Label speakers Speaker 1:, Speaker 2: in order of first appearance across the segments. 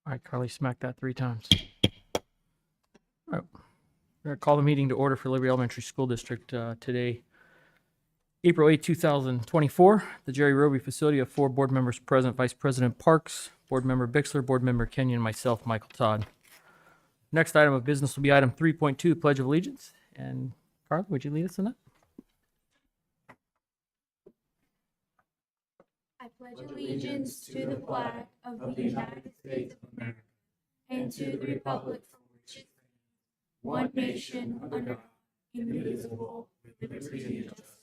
Speaker 1: All right, Carly, smack that 3 times. All right. We're going to call the meeting to order for Liberty Elementary School District today, April 8, 2024. The Jerry Roby facility of 4 board members present: Vice President Parks, Board Member Bixler, Board Member Kenyon, and myself, Michael Todd. Next item of business will be item 3.2, Pledge of Allegiance. And Carly, would you lead us in that?
Speaker 2: I pledge allegiance to the flag of the United States of America and to the republic for which it stands, one nation under God, indivisible, with liberty and justice.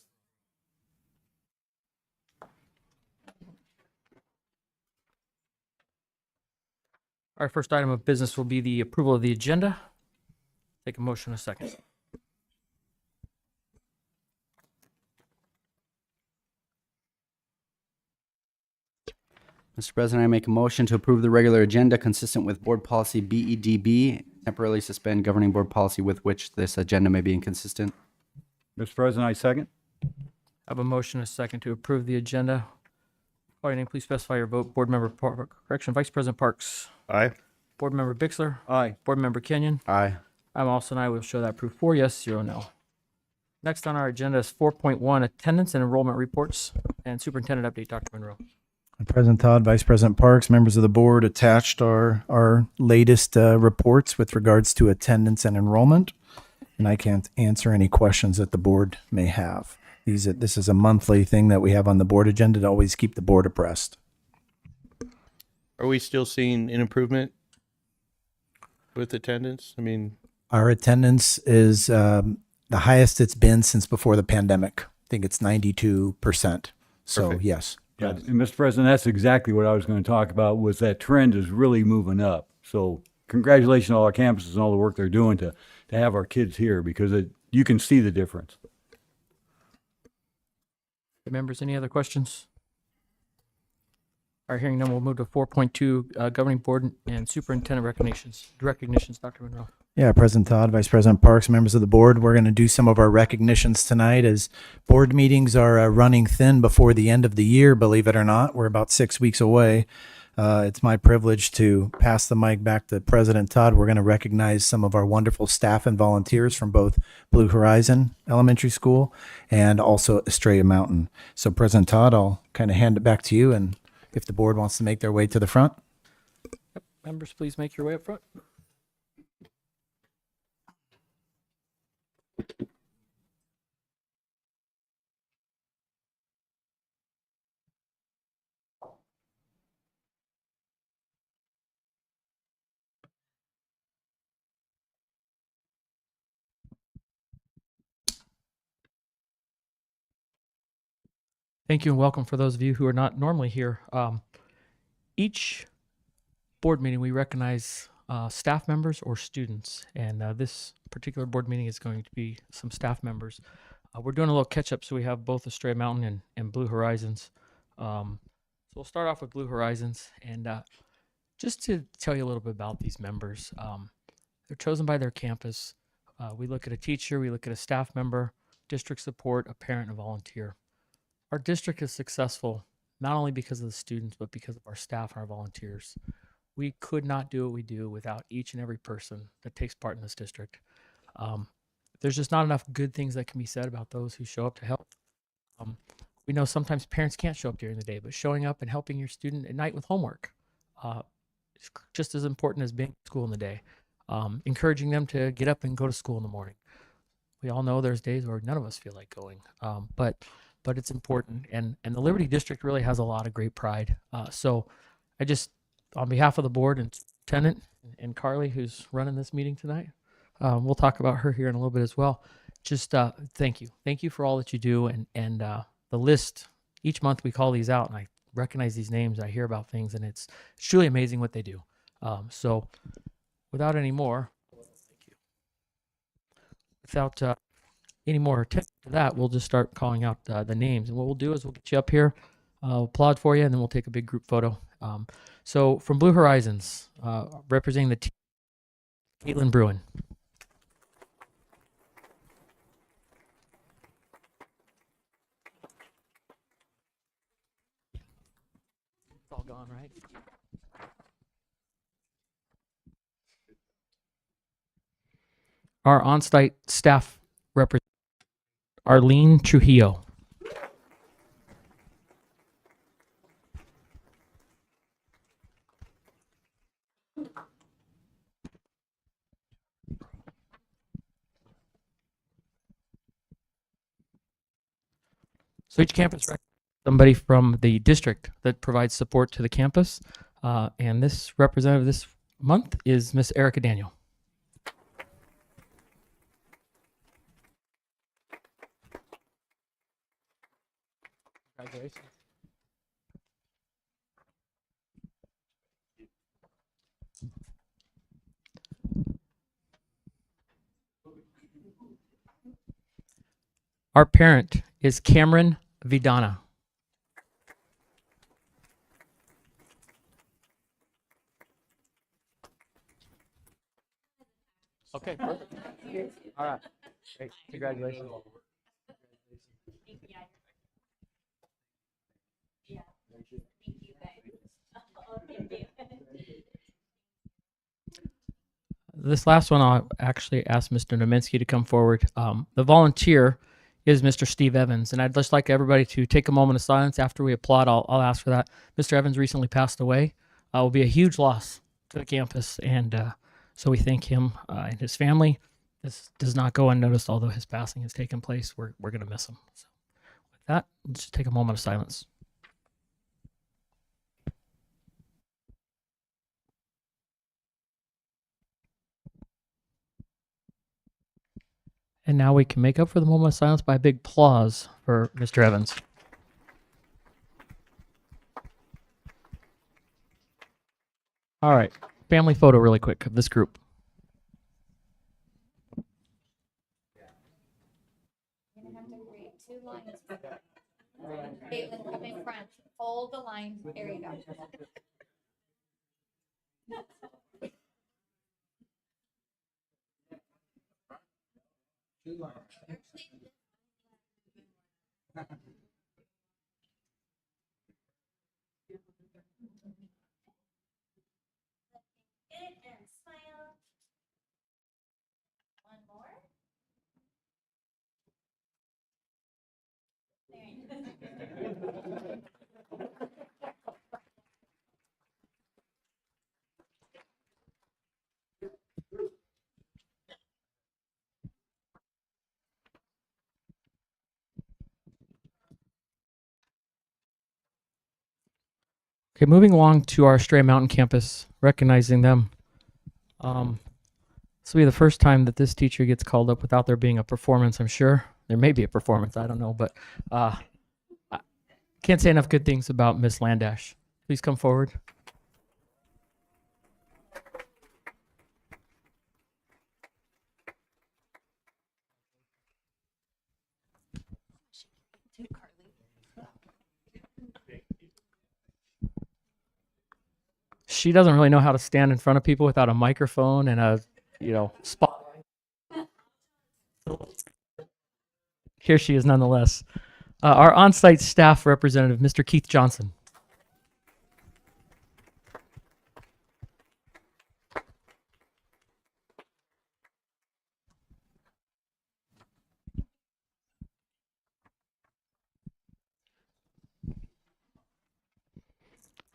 Speaker 1: Our first item of business will be the approval of the agenda. Take a motion in a second.
Speaker 3: Mr. President, I make a motion to approve the regular agenda consistent with Board Policy BEDB, temporarily suspend governing board policy with which this agenda may be inconsistent.
Speaker 4: Mr. President, I second.
Speaker 1: I have a motion and a second to approve the agenda. Call your name, please specify your vote. Board Member Vice President Parks.
Speaker 4: Aye.
Speaker 1: Board Member Bixler.
Speaker 4: Aye.
Speaker 1: Board Member Kenyon.
Speaker 3: Aye.
Speaker 1: I'm also an aye. We'll show that proof 4 yes, 0 no. Next on our agenda is 4.1, attendance and enrollment reports, and superintendent update, Dr. Monroe.
Speaker 5: President Todd, Vice President Parks, members of the board attached our latest reports with regards to attendance and enrollment, and I can't answer any questions that the board may have. This is a monthly thing that we have on the board agenda to always keep the board abreast.
Speaker 6: Are we still seeing an improvement with attendance? I mean,
Speaker 5: Our attendance is the highest it's been since before the pandemic. I think it's 92%. So
Speaker 6: Perfect.
Speaker 5: yes.
Speaker 4: Yeah, and Mr. President, that's exactly what I was going to talk about, was that trend is really moving up. So congratulations to all our campuses and all the work they're doing to have our kids here, because you can see the difference.
Speaker 1: Members, any other questions? Our hearing none, we'll move to 4.2, governing board and superintendent recognitions. Dr. Monroe.
Speaker 5: Yeah, President Todd, Vice President Parks, members of the board, we're going to do some of our recognitions tonight as board meetings are running thin before the end of the year, believe it or not. We're about 6 weeks away. It's my privilege to pass the mic back to President Todd. We're going to recognize some of our wonderful staff and volunteers from both Blue Horizon Elementary School and also Estrella Mountain. So President Todd, I'll kind of hand it back to you, and if the board wants to make their way to the front.
Speaker 1: Members, please make your way up front. Thank you and welcome for those of you who are not normally here. Each board meeting, we recognize staff members or students, and this particular board meeting is going to be some staff members. We're doing a little catch-up, so we have both Estrella Mountain and Blue Horizons. So we'll start off with Blue Horizons, and just to tell you a little bit about these members. They're chosen by their campus. We look at a teacher, we look at a staff member, district support, a parent, and a volunteer. Our district is successful not only because of the students, but because of our staff and our volunteers. We could not do what we do without each and every person that takes part in this district. There's just not enough good things that can be said about those who show up to help. We know sometimes parents can't show up during the day, but showing up and helping your student at night with homework is just as important as being at school in the day. Encouraging them to get up and go to school in the morning. We all know there's days where none of us feel like going, but it's important, and the Liberty District really has a lot of great pride. So I just, on behalf of the board and superintendent and Carly, who's running this meeting tonight, we'll talk about her here in a little bit as well. Just thank you. Thank you for all that you do, and the list, each month we call these out, and I recognize these names, I hear about things, and it's truly amazing what they do. So without any more, thank you. Without any more attention to that, we'll just start calling out the names. And what we'll do is we'll get you up here, we'll applaud for you, and then we'll take a big group photo. So from Blue Horizons, representing the team, Caitlin Bruin. It's all gone, right? Our on-site staff representative, Arlene Trujillo. So each campus recommends somebody from the district that provides support to the campus. And this representative this month is Miss Erica Daniel. Congratulations. Our parent is Cameron Vidana. Okay, perfect. All right. Great. Congratulations. This last one, I'll actually ask Mr. Nominski to come forward. The volunteer is Mr. Steve Evans, and I'd just like everybody to take a moment of silence after we applaud. I'll ask for that. Mr. Evans recently passed away. It will be a huge loss to the campus, and so we thank him and his family. This does not go unnoticed, although his passing has taken place. We're going to miss him. So with that, let's just take a moment of silence. And now we can make up for the moment of silence by a big applause for Mr. Evans. All right, family photo really quick of this group.
Speaker 2: You're gonna have to create 2 lines. Caitlin, come in front. Hold the line. There you go. And smile. One more. There you go.
Speaker 1: Okay, moving along to our Stray Mountain campus, recognizing them. This will be the first time that this teacher gets called up without there being a performance, I'm sure. There may be a performance, I don't know, but I can't say enough good things about Miss Landash. Please come forward. She doesn't really know how to stand in front of people without a microphone and a, spot. Here she is nonetheless. Our on-site staff representative, Mr. Keith Johnson.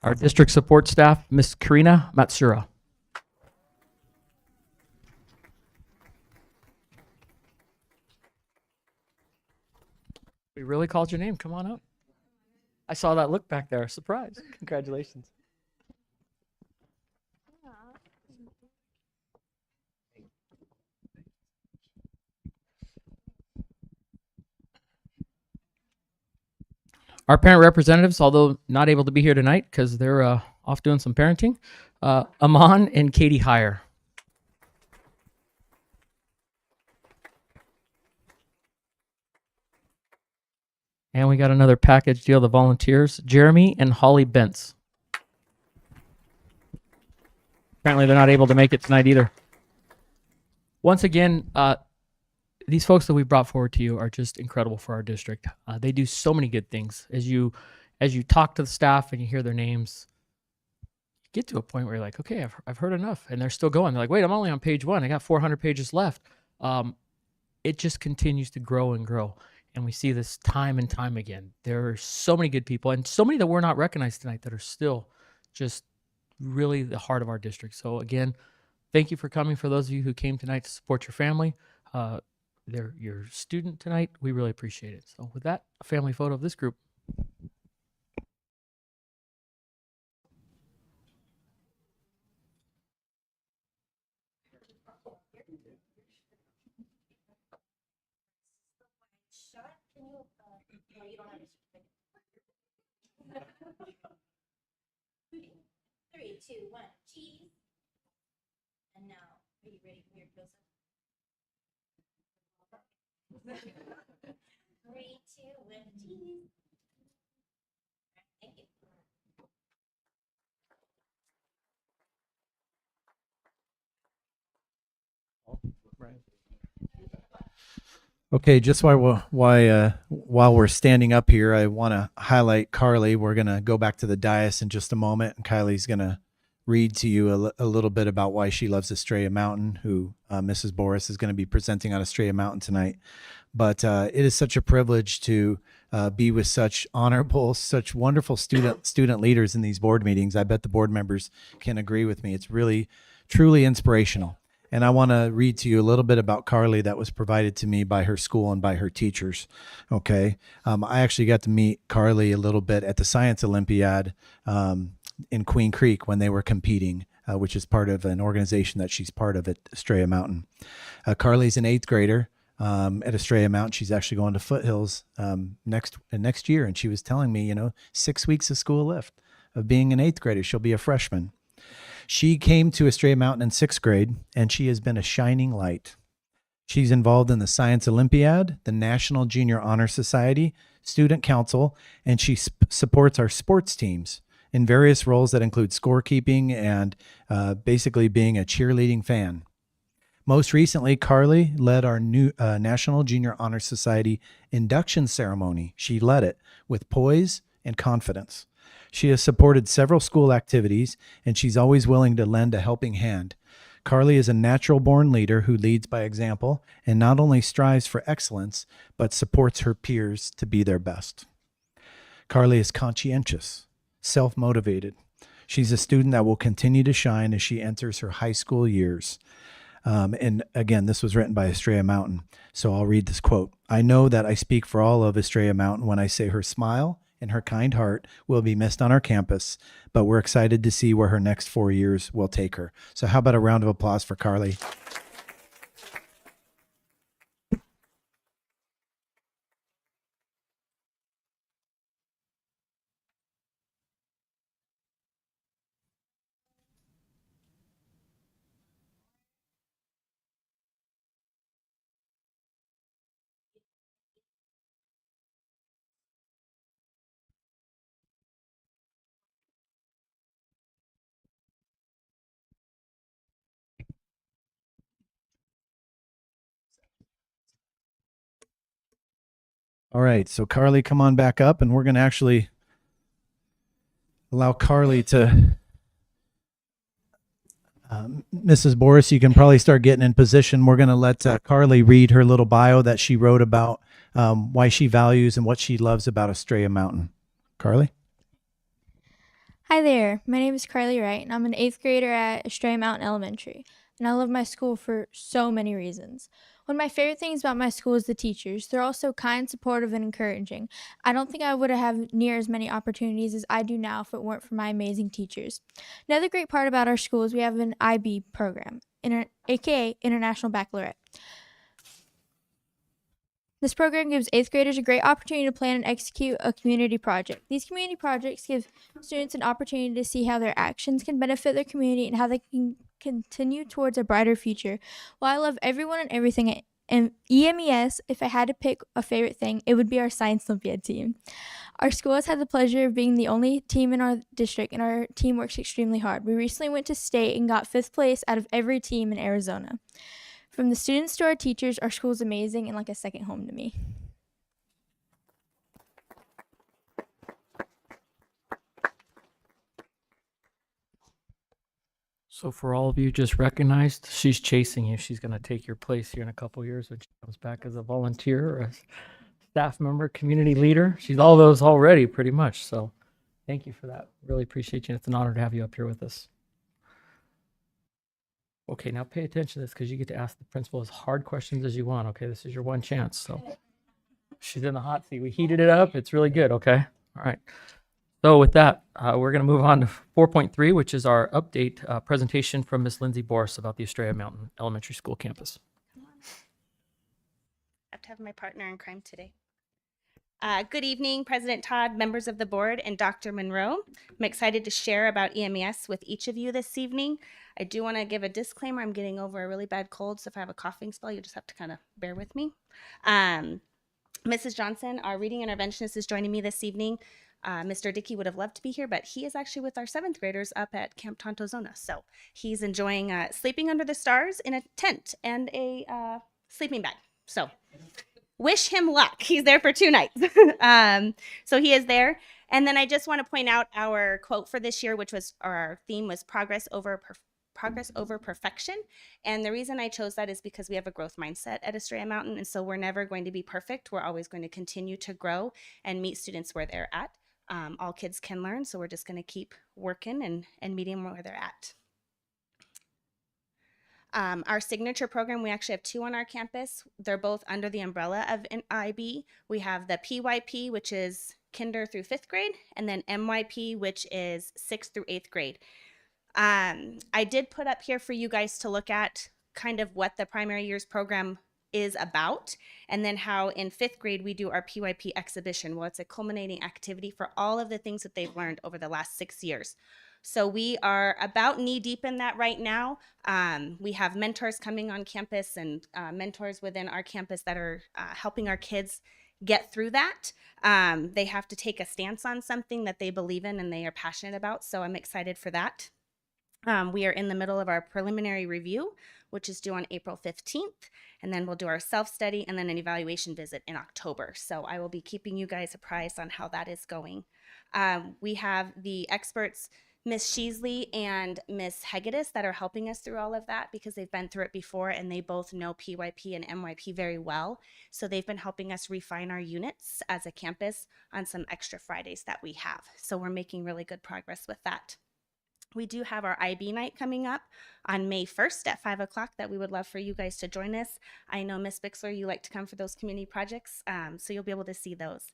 Speaker 1: Our district support staff, Miss Karina Matsura. We really called your name. Come on up. I saw that look back there. Surprise. Congratulations. Our parent representatives, although not able to be here tonight because they're off doing some parenting, Aman and Katie Heyer. And we got another package deal, the volunteers, Jeremy and Holly Bentz. Apparently they're not able to make it tonight either. Once again, these folks that we brought forward to you are just incredible for our district. They do so many good things. As you talk to the staff and you hear their names, you get to a point where you're like, okay, I've heard enough. And they're still going. They're like, wait, I'm only on page 1. I got 400 pages left. it just continues to grow and grow. And we see this time and time again. There are so many good people and so many that were not recognized tonight that are still just really the heart of our district. So again, thank you for coming. For those of you who came tonight to support your family, your student tonight, we really appreciate it. So with that, a family photo of this group.
Speaker 2: Three, two, one, cheese. And now, are you ready for your close up? 3, 2, 1, cheese. Thank you.
Speaker 5: Okay, just while we're standing up here, I want to highlight Carly. We're going to go back to the dais in just a moment, and Kylie's going to read to you a little bit about why she loves Estrella Mountain, who Mrs. Boris is going to be presenting on Estrella Mountain tonight. But it is such a privilege to be with such honorable, such wonderful student leaders in these board meetings. I bet the board members can agree with me. It's really, truly inspirational. And I want to read to you a little bit about Carly that was provided to me by her school and by her teachers. Okay. I actually got to meet Carly a little bit at the Science Olympiad in Queen Creek when they were competing, which is part of an organization that she's part of at Estrella Mountain. Carly's an 8th grader at Estrella Mountain. She's actually going to Foothills next year. And she was telling me, 6 weeks of school left of being an 8th grader. She'll be a freshman. She came to Estrella Mountain in 6th grade, and she has been a shining light. She's involved in the Science Olympiad, the National Junior Honor Society, Student Council, and she supports our sports teams in various roles that include scorekeeping and basically being a cheerleading fan. Most recently, Carly led our new National Junior Honor Society induction ceremony. She led it with poise and confidence. She has supported several school activities, and she's always willing to lend a helping hand. Carly is a natural-born leader who leads by example and not only strives for excellence, but supports her peers to be their best. Carly is conscientious, self-motivated. She's a student that will continue to shine as she enters her high school years. And again, this was written by Estrella Mountain. So I'll read this quote. I know that I speak for all of Estrella Mountain when I say her smile and her kind heart will be missed on our campus, but we're excited to see where her next 4 years will take her. So how about a round of applause for Carly? All right, so Carly, come on back up, and we're going to actually allow Carly to. Mrs. Boris, you can probably start getting in position. We're going to let Carly read her little bio that she wrote about why she values and what she loves about Estrella Mountain. Carly?
Speaker 7: Hi there, my name is Carly Wright, and I'm an 8th grader at Estrella Mountain Elementary, and I love my school for so many reasons. One of my favorite things about my school is the teachers. They're all so kind, supportive, and encouraging. I don't think I would have near as many opportunities as I do now if it weren't for my amazing teachers. Another great part about our school is we have an IB program, aka International Baccalaureate. This program gives 8th graders a great opportunity to plan and execute a community project. These community projects give students an opportunity to see how their actions can benefit their community and how they can continue towards a brighter future. While I love everyone and everything at EMES, if I had to pick a favorite thing, it would be our Science Olympiad team. Our school has had the pleasure of being the only team in our district, and our team works extremely hard. We recently went to state and got 5th place out of every team in Arizona. From the students to our teachers, our school is amazing and like a second home to me.
Speaker 1: So for all of you just recognized, she's chasing you. She's going to take your place here in a couple years when she comes back as a volunteer or a staff member, community leader. She's all those already pretty much. So thank you for that. Really appreciate you. It's an honor to have you up here with us. Okay, now pay attention to this because you get to ask the principal as hard questions as you want. Okay, this is your one chance. So she's in the hot seat. We heated it up. It's really good. Okay. All right. So with that, we're going to move on to 4.3, which is our update presentation from Ms. Lindsay Boris about the Estrella Mountain Elementary School campus.
Speaker 8: I have to have my partner in crime today. Good evening, President Todd, members of the board, and Dr. Monroe. I'm excited to share about EMES with each of you this evening. I do want to give a disclaimer. I'm getting over a really bad cold, so if I have a coughing spell, you just have to kind of bear with me. Mrs. Johnson, our reading interventionist, is joining me this evening. Mr. Dickey would have loved to be here, but he is actually with our 7th graders up at Camp Tontozona. So he's enjoying sleeping under the stars in a tent and a sleeping bag. So wish him luck. He's there for 2 nights. So he is there. And then I just want to point out our quote for this year, which was, or our theme was progress over perfection. And the reason I chose that is because we have a growth mindset at Estrella Mountain. And so we're never going to be perfect. We're always going to continue to grow and meet students where they're at. All kids can learn, so we're just going to keep working and meeting them where they're at. Our signature program, we actually have 2 on our campus. They're both under the umbrella of IB. We have the PYP, which is kinder through 5th grade, and then MYP, which is 6th through 8th grade. I did put up here for you guys to look at kind of what the primary years program is about, and then how in 5th grade we do our PYP exhibition. Well, it's a culminating activity for all of the things that they've learned over the last 6 years. So we are about knee deep in that right now. We have mentors coming on campus and mentors within our campus that are helping our kids get through that. They have to take a stance on something that they believe in and they are passionate about. So I'm excited for that. We are in the middle of our preliminary review, which is due on April 15th. And then we'll do our self-study and then an evaluation visit in October. So I will be keeping you guys apprised on how that is going. We have the experts, Miss Sheasley and Miss Hegedus, that are helping us through all of that because they've been through it before and they both know PYP and MYP very well. So they've been helping us refine our units as a campus on some extra Fridays that we have. So we're making really good progress with that. We do have our IB night coming up on May 1st at 5 o'clock that we would love for you guys to join us. I know, Miss Bixler, you like to come for those community projects, so you'll be able to see those.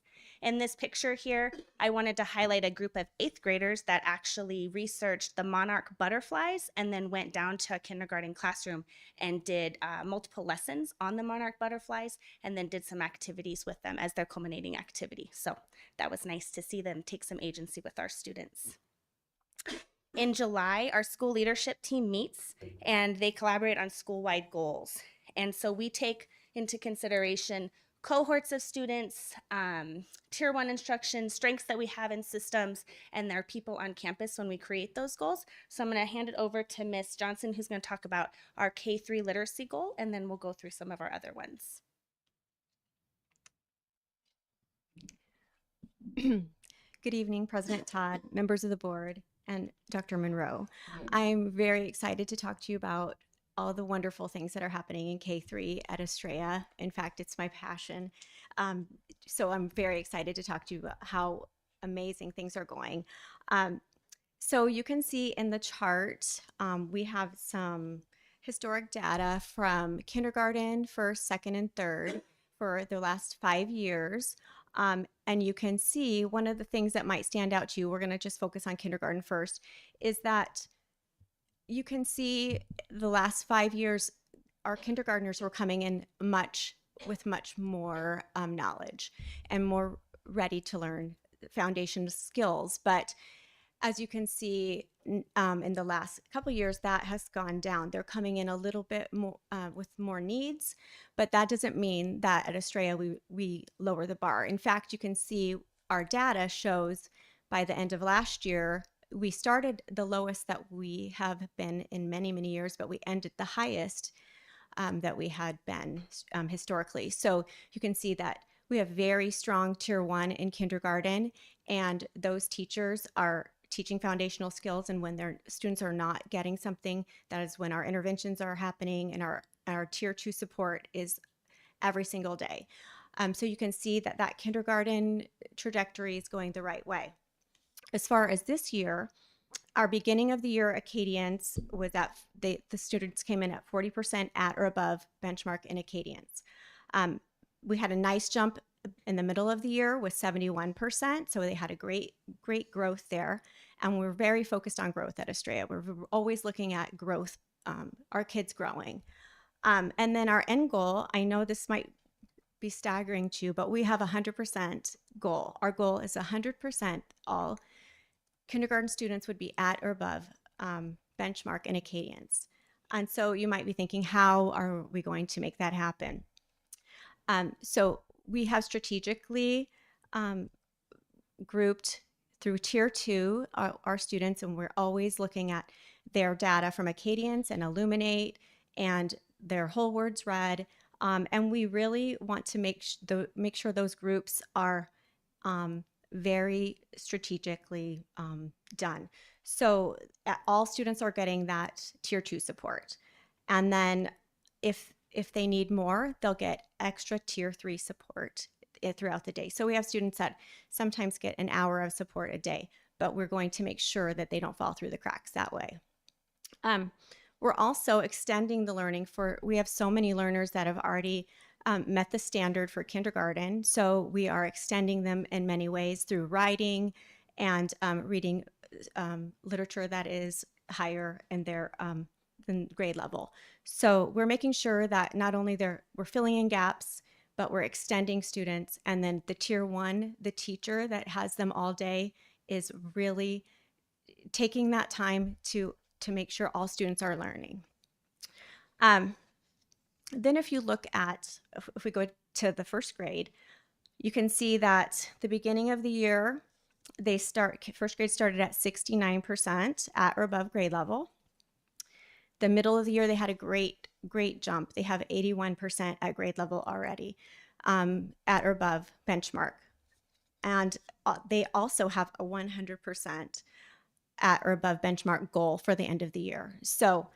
Speaker 8: In this picture here, I wanted to highlight a group of 8th graders that actually researched the monarch butterflies and then went down to a kindergarten classroom and did multiple lessons on the monarch butterflies and then did some activities with them as their culminating activity. So that was nice to see them take some agency with our students. In July, our school leadership team meets and they collaborate on school-wide goals. And so we take into consideration cohorts of students, tier 1 instruction, strengths that we have in systems, and there are people on campus when we create those goals. So I'm going to hand it over to Miss Johnson, who's going to talk about our K-3 literacy goal, and then we'll go through some of our other ones.
Speaker 9: Good evening, President Todd, members of the board, and Dr. Monroe. I'm very excited to talk to you about all the wonderful things that are happening in K-3 at Estrella. In fact, it's my passion. So I'm very excited to talk to you about how amazing things are going. So you can see in the chart, we have some historic data from kindergarten, 1st, 2nd, and 3rd for the last 5 years. And you can see one of the things that might stand out to you, we're going to just focus on kindergarten first, is that you can see the last 5 years, our kindergartners were coming in with much more knowledge and more ready to learn foundation skills. But as you can see, in the last couple of years, that has gone down. They're coming in a little bit more with more needs, but that doesn't mean that at Estrella we lower the bar. In fact, you can see our data shows by the end of last year, we started the lowest that we have been in many, many years, but we ended the highest that we had been historically. So you can see that we have very strong tier 1 in kindergarten, and those teachers are teaching foundational skills, and when their students are not getting something, that is when our interventions are happening, and our tier 2 support is every single day. So you can see that that kindergarten trajectory is going the right way. As far as this year, our beginning of the year Acadians was at, the students came in at 40% at or above benchmark in Acadians. We had a nice jump in the middle of the year with 71%. So they had a great growth there. And we're very focused on growth at Estrella. We're always looking at growth, our kids growing. And then our end goal, I know this might be staggering to you, but we have a 100% goal. Our goal is 100% all kindergarten students would be at or above benchmark in Acadians. And so you might be thinking, how are we going to make that happen? So we have strategically grouped through tier 2 our students, and we're always looking at their data from Acadians and Illuminate and their whole words read. And we really want to make sure those groups are very strategically done. So all students are getting that tier 2 support. And then if they need more, they'll get extra tier 3 support throughout the day. So we have students that sometimes get an hour of support a day, but we're going to make sure that they don't fall through the cracks that way. We're also extending the learning we have so many learners that have already met the standard for kindergarten. So we are extending them in many ways through writing and reading literature that is higher in their than grade level. So we're making sure that not only we're filling in gaps, but we're extending students. And then the tier 1, the teacher that has them all day is really taking that time to make sure all students are learning. Then if you look at, if we go to the first grade, you can see that the beginning of the year, first grade started at 69% at or above grade level. The middle of the year, they had a great jump. They have 81% at grade level already, at or above benchmark. And they also have a 100% at or above benchmark goal for the end of the year. So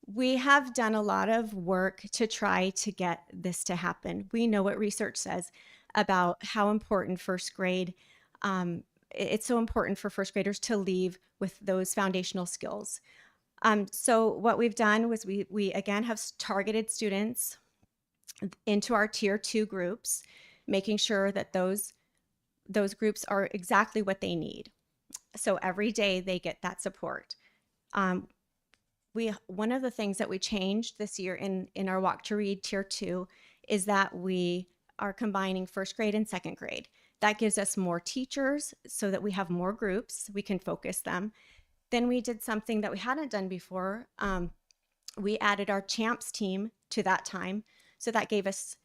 Speaker 9: we have done a lot of work to try to get this to happen. We know what research says about how important first grade, it's so important for first graders to leave with those foundational skills. So what we've done was we again have targeted students into our tier 2 groups, making sure that those groups are exactly what they need. So every day they get that support. One of the things that we changed this year in our Walk to Read tier 2 is that we are combining first grade and second grade. That gives us more teachers so that we have more groups, we can focus them. Then we did something that we hadn't done before. We added our champs team to that time. So that gave us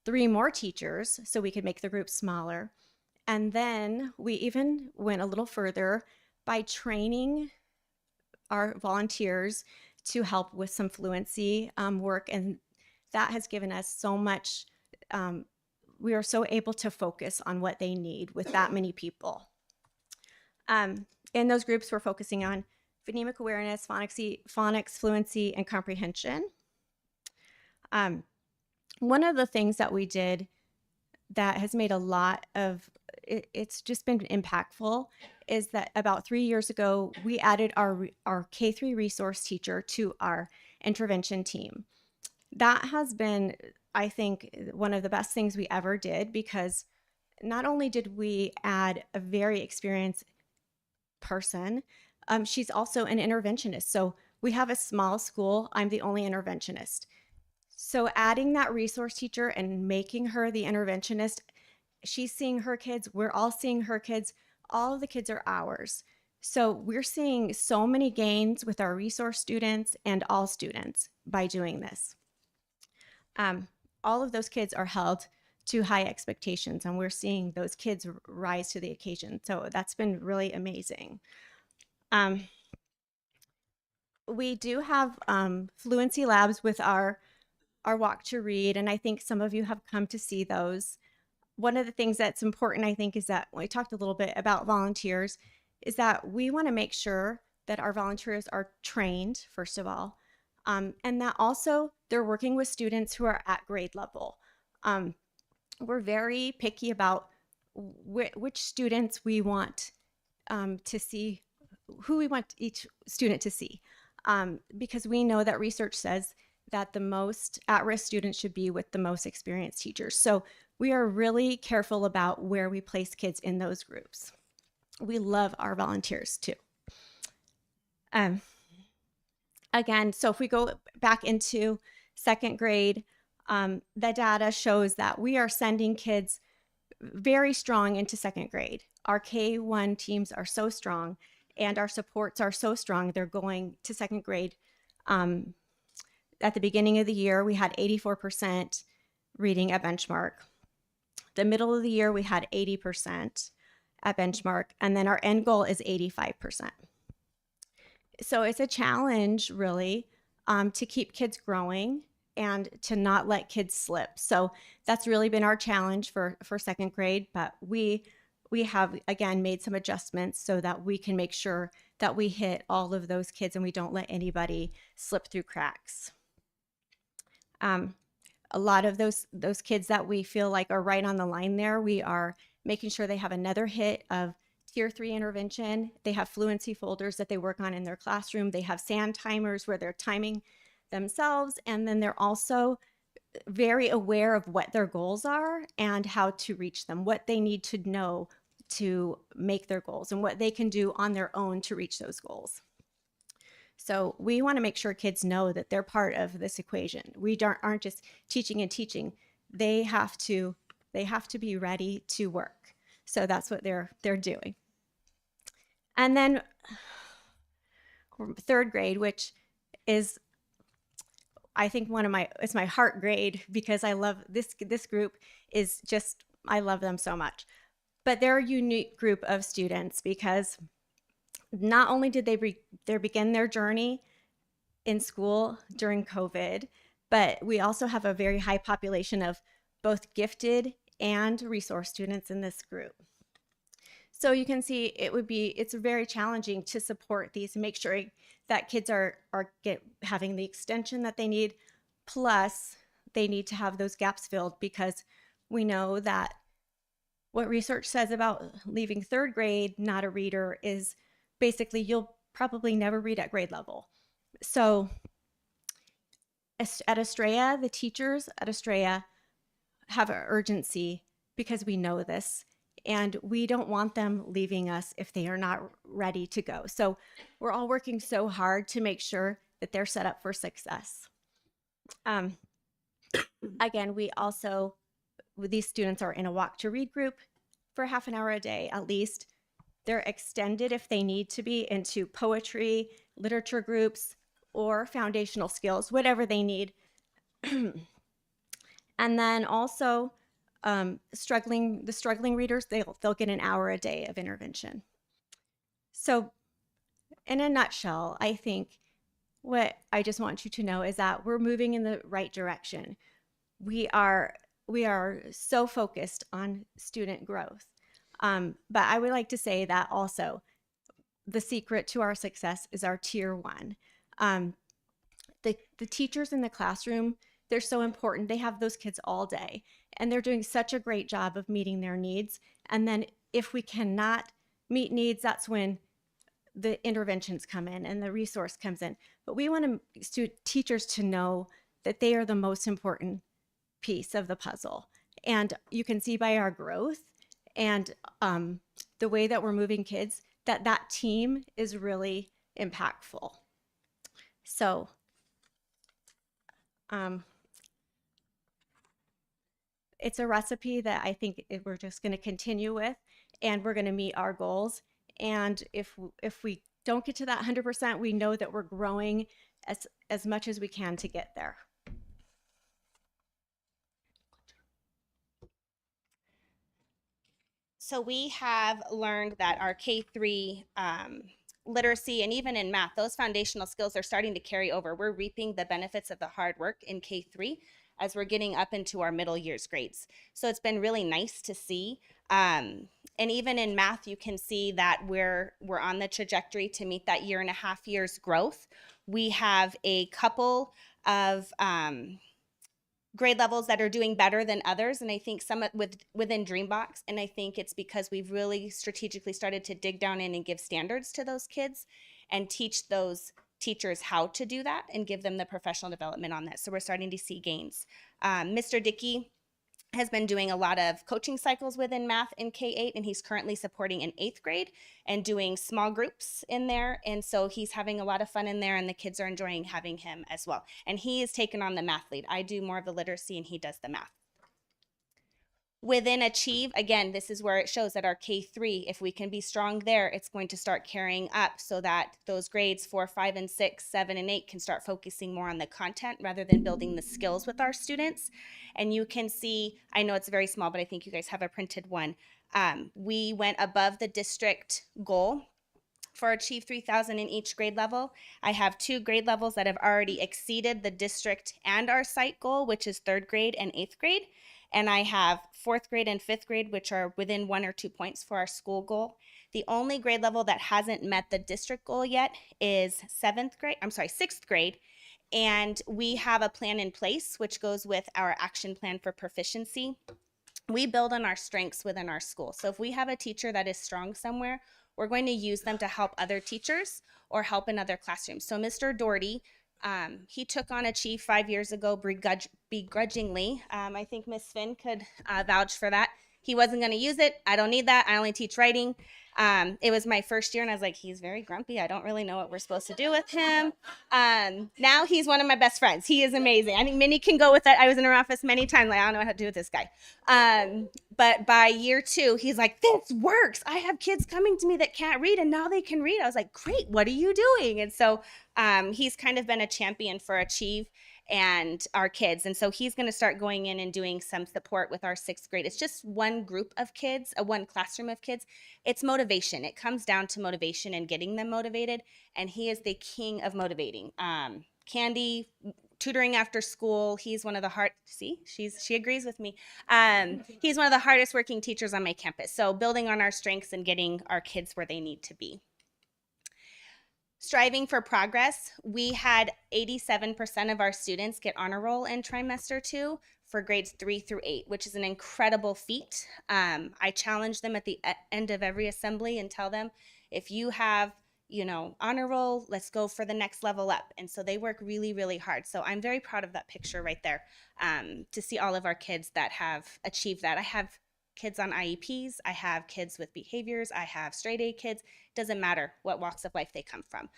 Speaker 9: 3 more teachers so we could make the group smaller. And then we even went a little further by training our volunteers to help with some fluency work. And that has given us so much, we are so able to focus on what they need with that many people. In those groups, we're focusing on phonemic awareness, phonics, fluency, and comprehension. One of the things that we did that has made a lot of, it's just been impactful, is that about 3 years ago, we added our K3 resource teacher to our intervention team. That has been, I think, one of the best things we ever did, because not only did we add a very experienced person, she's also an interventionist. So we have a small school. I'm the only interventionist. So adding that resource teacher and making her the interventionist, she's seeing her kids, we're all seeing her kids, all of the kids are ours. So we're seeing so many gains with our resource students and all students by doing this. All of those kids are held to high expectations, and we're seeing those kids rise to the occasion. So that's been really amazing. We do have fluency labs with our Walk to Read, and I think some of you have come to see those. One of the things that's important, I think, is that we talked a little bit about volunteers. is that we want to make sure that our volunteers are trained, first of all, and that also they're working with students who are at grade level. We're very picky about which students we want to see, who we want each student to see, because we know that research says that the most at-risk students should be with the most experienced teachers. So we are really careful about where we place kids in those groups. We love our volunteers too. Again, so if we go back into second grade, the data shows that we are sending kids very strong into second grade. Our K1 teams are so strong and our supports are so strong. They're going to second grade. At the beginning of the year, we had 84% reading at benchmark. The middle of the year, we had 80% at benchmark. And then our end goal is 85%. So it's a challenge, really, to keep kids growing and to not let kids slip. So that's really been our challenge for second grade. But we have, again, made some adjustments so that we can make sure that we hit all of those kids and we don't let anybody slip through cracks. A lot of those kids that we feel like are right on the line there, we are making sure they have another hit of Tier 3 intervention. They have fluency folders that they work on in their classroom. They have SAN timers where they're timing themselves. And then they're also very aware of what their goals are and how to reach them, what they need to know to make their goals and what they can do on their own to reach those goals. So we want to make sure kids know that they're part of this equation. We aren't just teaching and teaching. They have to be ready to work. So that's what they're doing. And then third grade, which is, I think it's my heart grade because I love this group is just, I love them so much. But they're a unique group of students because not only did they begin their journey in school during COVID, but we also have a very high population of both gifted and resource students in this group. So you can see it's very challenging to support these, make sure that kids are having the extension that they need, plus they need to have those gaps filled because we know that what research says about leaving third grade not a reader is basically you'll probably never read at grade level. So at Estrella, the teachers at Estrella have an urgency because we know this and we don't want them leaving us if they are not ready to go. So we're all working so hard to make sure that they're set up for success. Again, these students are in a walk to read group for half an hour a day at least. They're extended if they need to be into poetry, literature groups, or foundational skills, whatever they need. And then also the struggling readers, they'll get an hour a day of intervention. So in a nutshell, I think what I just want you to know is that we're moving in the right direction. We are so focused on student growth. But I would like to say that also the secret to our success is our Tier 1. The teachers in the classroom, they're so important. They have those kids all day and they're doing such a great job of meeting their needs. And then if we cannot meet needs, that's when the interventions come in and the resource comes in. But we want teachers to know that they are the most important piece of the puzzle. And you can see by our growth and the way that we're moving kids, that team is really impactful. So it's a recipe that I think we're just going to continue with, and we're going to meet our goals. And if we don't get to that 100%, we know that we're growing as much as we can to get there.
Speaker 8: So we have learned that our K3 literacy and even in math, those foundational skills are starting to carry over. We're reaping the benefits of the hard work in K3 as we're getting up into our middle years grades. So it's been really nice to see. And even in math, you can see that we're on the trajectory to meet that 1.5 years growth. We have a couple of grade levels that are doing better than others, and I think some within Dreambox, and I think it's because we've really strategically started to dig down in and give standards to those kids and teach those teachers how to do that and give them the professional development on that. So we're starting to see gains. Mr. Dickey has been doing a lot of coaching cycles within math in K-8, and he's currently supporting in 8th grade and doing small groups in there. And so he's having a lot of fun in there, and the kids are enjoying having him as well. And he is taken on the math lead. I do more of the literacy, and he does the math. Within Achieve, again, this is where it shows that our K3, if we can be strong there, it's going to start carrying up so that those grades 4, 5, and 6, 7, and 8 can start focusing more on the content rather than building the skills with our students. And you can see, I know it's very small, but I think you guys have a printed one. We went above the district goal for Achieve 3000 in each grade level. I have 2 grade levels that have already exceeded the district and our site goal, which is 3rd grade and 8th grade. And I have 4th grade and 5th grade, which are within 1 or 2 points for our school goal. The only grade level that hasn't met the district goal yet is 6th grade. And we have a plan in place, which goes with our action plan for proficiency. We build on our strengths within our school. So if we have a teacher that is strong somewhere, we're going to use them to help other teachers or help in other classrooms. So Mr. Doherty, he took on Achieve 5 years ago begrudgingly. I think Miss Finn could vouch for that. He wasn't going to use it. I don't need that. I only teach writing. It was my first year, and I was like, he's very grumpy. I don't really know what we're supposed to do with him. Now he's one of my best friends. He is amazing. I think Minnie can go with that. I was in her office many times. Like, I don't know what to do with this guy. But by year 2, he's like, this works. I have kids coming to me that can't read, and now they can read. I was like, great. What are you doing? And so he's kind of been a champion for Achieve and our kids. And so he's going to start going in and doing some support with our 6th grade. It's just one group of kids, one classroom of kids. It's motivation. It comes down to motivation and getting them motivated. And he is the king of motivating. Candy, tutoring after school. He's one of the she agrees with me. He's one of the hardest working teachers on my campus. So building on our strengths and getting our kids where they need to be. Striving for progress, we had 87% of our students get honor roll in trimester 2 for grades 3 through 8, which is an incredible feat. I challenge them at the end of every assembly and tell them, if you have, honor roll, let's go for the next level up. And so they work really, really hard. So I'm very proud of that picture right there, to see all of our kids that have achieved that. I have kids on IEPs, I have kids with behaviors, I have straight A kids. Doesn't matter what walks of life they come from.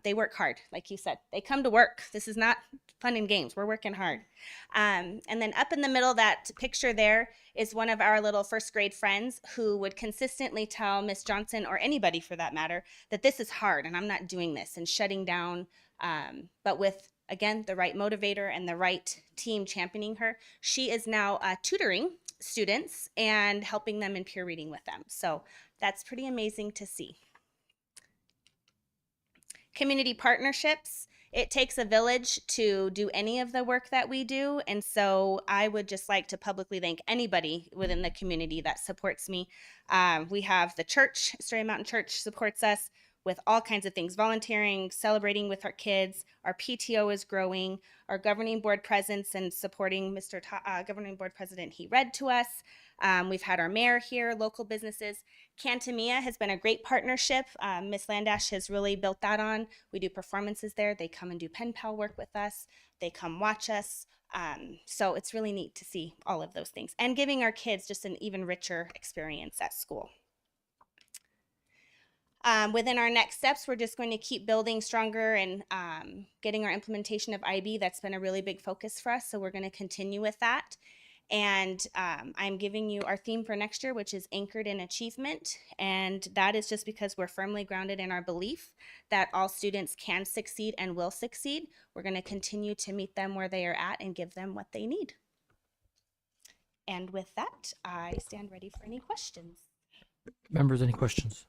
Speaker 8: They work hard, like you said. They come to work. This is not fun and games. We're working hard. And then up in the middle, that picture there is one of our little 1st grade friends who would consistently tell Miss Johnson, or anybody for that matter, that this is hard and I'm not doing this, and shutting down. But with, again, the right motivator and the right team championing her, she is now tutoring students and helping them in peer reading with them. So that's pretty amazing to see. Community partnerships. It takes a village to do any of the work that we do. And so I would just like to publicly thank anybody within the community that supports me. We have the church, Astoria Mountain Church supports us with all kinds of things, volunteering, celebrating with our kids. Our PTO is growing. Our governing board presence and supporting Mr. Governing Board President, he read to us. We've had our mayor here, local businesses. Cantamia has been a great partnership. Miss Landash has really built that on. We do performances there. They come and do pen pal work with us. They come watch us. So it's really neat to see all of those things and giving our kids just an even richer experience at school. Within our next steps, we're just going to keep building stronger and getting our implementation of IB. That's been a really big focus for us, so we're going to continue with that. And I'm giving you our theme for next year, which is anchored in achievement. And that is just because we're firmly grounded in our belief that all students can succeed and will succeed. We're going to continue to meet them where they are at and give them what they need. And with that, I stand ready for any questions.
Speaker 1: Members, any questions?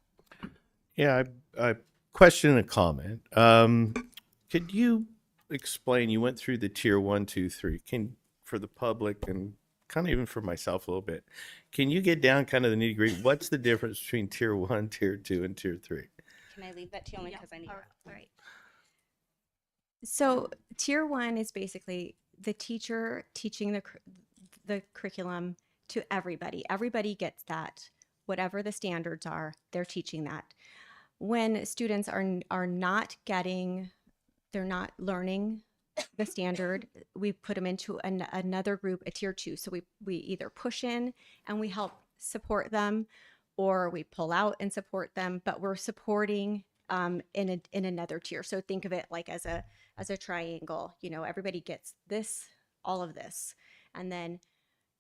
Speaker 6: Yeah, I question and a comment. Could you explain, you went through the tier 1, 2, 3, for the public and kind of even for myself a little bit, can you get down kind of the nitty gritty? What's the difference between tier 1, tier 2, and tier 3?
Speaker 8: Can I leave that to you only because I need
Speaker 9: All right. So tier 1 is basically the teacher teaching the curriculum to everybody. Everybody gets that. Whatever the standards are, they're teaching that. When students are not getting, they're not learning the standard, we put them into another group, a tier 2. So we either push in and we help support them, or we pull out and support them, but we're supporting in another tier. So think of it like as a triangle. You know, everybody gets this, all of this, and then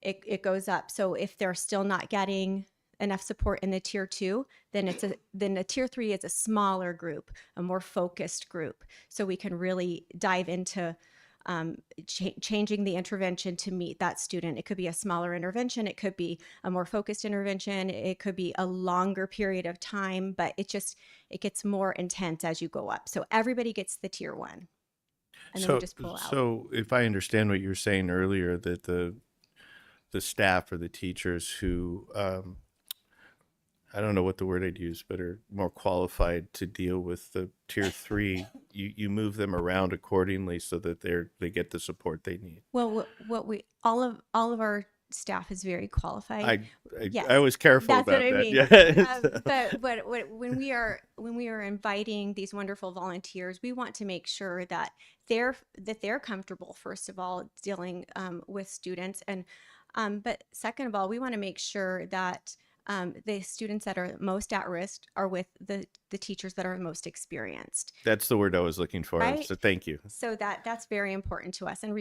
Speaker 9: it goes up. So if they're still not getting enough support in the tier 2, then the tier 3 is a smaller group, a more focused group. So we can really dive into changing the intervention to meet that student. It could be a smaller intervention, it could be a more focused intervention, it could be a longer period of time, but it gets more intense as you go up. So everybody gets the tier 1, and then we just pull out.
Speaker 6: So if I understand what you were saying earlier, that the staff or the teachers who I don't know what the word I'd use, but are more qualified to deal with the tier 3, you move them around accordingly so that they get the support they need.
Speaker 9: Well, what we all of our staff is very qualified. Yes,
Speaker 6: I was careful
Speaker 9: that's
Speaker 6: about
Speaker 9: what I
Speaker 6: that.
Speaker 9: mean. But when we are inviting these wonderful volunteers, we want to make sure that they're comfortable, first of all, dealing with students, and but second of all, we want to make sure that the students that are most at risk are with the teachers that are most experienced.
Speaker 6: That's the word I was looking for.
Speaker 9: Right?
Speaker 6: So thank you.
Speaker 9: So that's very important to us, and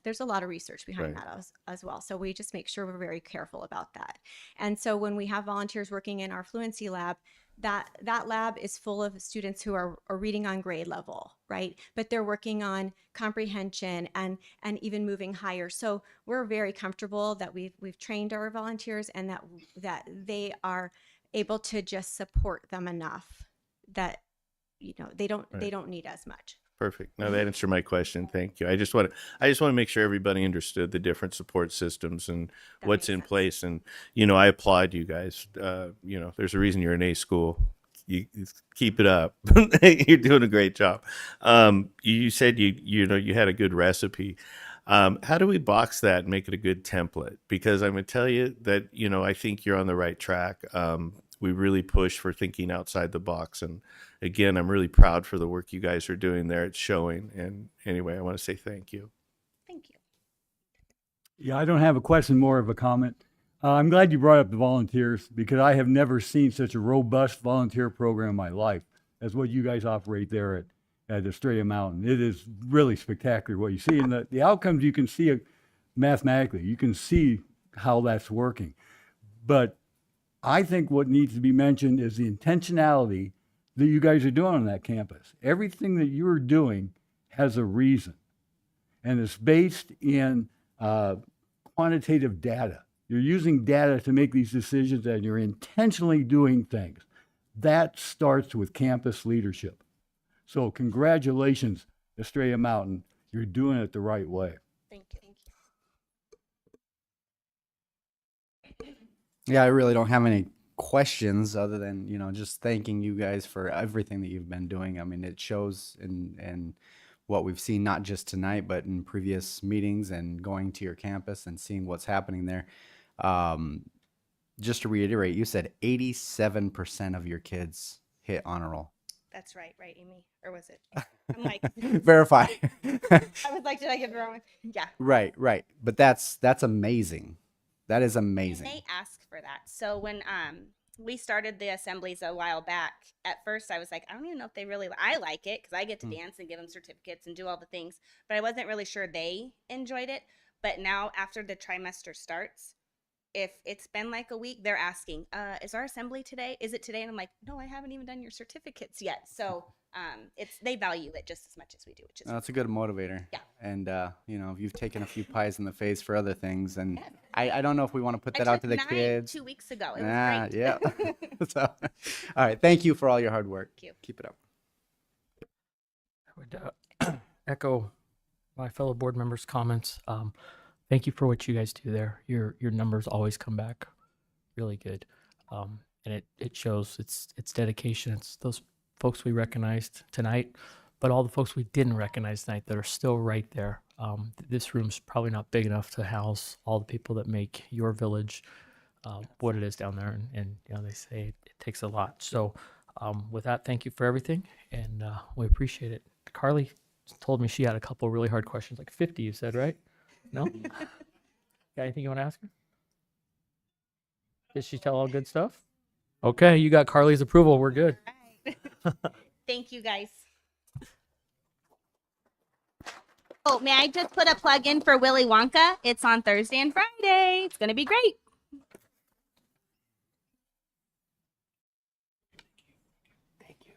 Speaker 9: there's a lot of research behind
Speaker 6: Right.
Speaker 9: that as well. So we just make sure we're very careful about that. And so when we have volunteers working in our fluency lab, that lab is full of students who are reading on grade level, right? But they're working on comprehension and even moving higher. So we're very comfortable that we've trained our volunteers, and that they are able to just support them enough that they don't need as much.
Speaker 6: Perfect. No, that answered my question. Thank you. I just want to make sure everybody understood the different support systems and
Speaker 9: That
Speaker 6: what's
Speaker 9: makes
Speaker 6: in
Speaker 9: sense.
Speaker 6: place. And, I applaud you guys. There's a reason you're an A school. You keep it up. You're doing a great job. You said you had a good recipe. How do we box that and make it a good template? Because I'm going to tell you that, I think you're on the right track. We really push for thinking outside the box. And again, I'm really proud for the work you guys are doing there. It's showing. And anyway, I want to say thank you.
Speaker 8: Thank you.
Speaker 4: Yeah, I don't have a question, more of a comment. I'm glad you brought up the volunteers, because I have never seen such a robust volunteer program in my life as what you guys operate there at Estrella Mountain. It is really spectacular what you see, and the outcomes you can see mathematically. You can see how that's working. But I think what needs to be mentioned is the intentionality that you guys are doing on that campus. Everything that you're doing has a reason, and it's based in quantitative data. You're using data to make these decisions, and you're intentionally doing things. That starts with campus leadership. So congratulations, Estrella Mountain. You're doing it the right way.
Speaker 8: Thank you.
Speaker 3: Yeah, I really don't have any questions other than, just thanking you guys for everything that you've been doing. I mean, it shows in what we've seen, not just tonight, but in previous meetings and going to your campus and seeing what's happening there. Just to reiterate, you said 87% of your kids hit honor roll.
Speaker 8: That's right, Amy? Or was it? I'm like,
Speaker 3: Verify.
Speaker 8: I was like, did I get it wrong? Yeah.
Speaker 3: Right. But that's amazing. That is
Speaker 8: And
Speaker 3: amazing.
Speaker 8: they ask for that. So when we started the assemblies a while back, at first I was like, I don't even know if they really, I like it because I get to dance and give them certificates and do all the things, but I wasn't really sure they enjoyed it. But now after the trimester starts, if it's been like a week, they're asking, is our assembly today? Is it today? And I'm like, no, I haven't even done your certificates yet. So they value it just as much as we do, which is
Speaker 3: That's a good motivator.
Speaker 8: Yeah.
Speaker 3: And, you've taken a few pies in the face for other things. And I don't know if we want to put that
Speaker 8: I
Speaker 3: out
Speaker 8: took
Speaker 3: to the
Speaker 8: 9
Speaker 3: kids.
Speaker 8: 2 weeks ago. It was great.
Speaker 3: Yeah. So, all right. Thank you for all your hard work.
Speaker 8: Thank you.
Speaker 3: Keep it up.
Speaker 1: I would echo my fellow board members' comments. Thank you for what you guys do there. Your numbers always come back really good, and it shows it's dedication. It's those folks we recognized tonight, but all the folks we didn't recognize tonight that are still right there. This room's probably not big enough to house all the people that make your village what it is down there, and you know they say it takes a lot. So with that, thank you for everything, and we appreciate it. Carly told me she had a couple really hard questions, like 50. You said, right? No. Got anything you want to ask her? Did she tell all good stuff? Okay, you got Carly's approval. We're good.
Speaker 8: Thank you, guys. Oh, may I just put a plug in for Willy Wonka? It's on Thursday and Friday. It's going to be great.
Speaker 1: Thank you.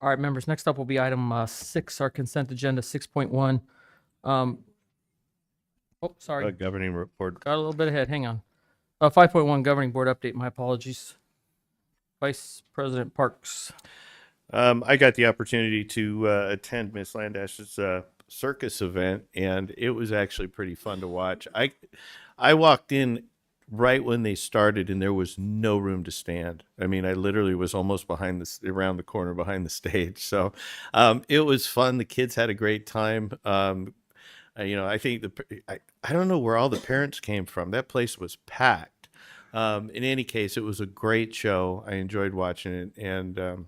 Speaker 1: All right, members. Next up will be item 6, our consent agenda 6.1. Oh, sorry.
Speaker 6: Governing report.
Speaker 1: Got a little bit ahead. Hang on. 5.1 governing board update. My apologies. Vice President Parks.
Speaker 6: I got the opportunity to attend Miss Landash's circus event, and it was actually pretty fun to watch. I walked in right when they started, and there was no room to stand. I mean, I literally was almost around the corner behind the stage. So it was fun. The kids had a great time. I think I don't know where all the parents came from. That place was packed. In any case, it was a great show. I enjoyed watching it, and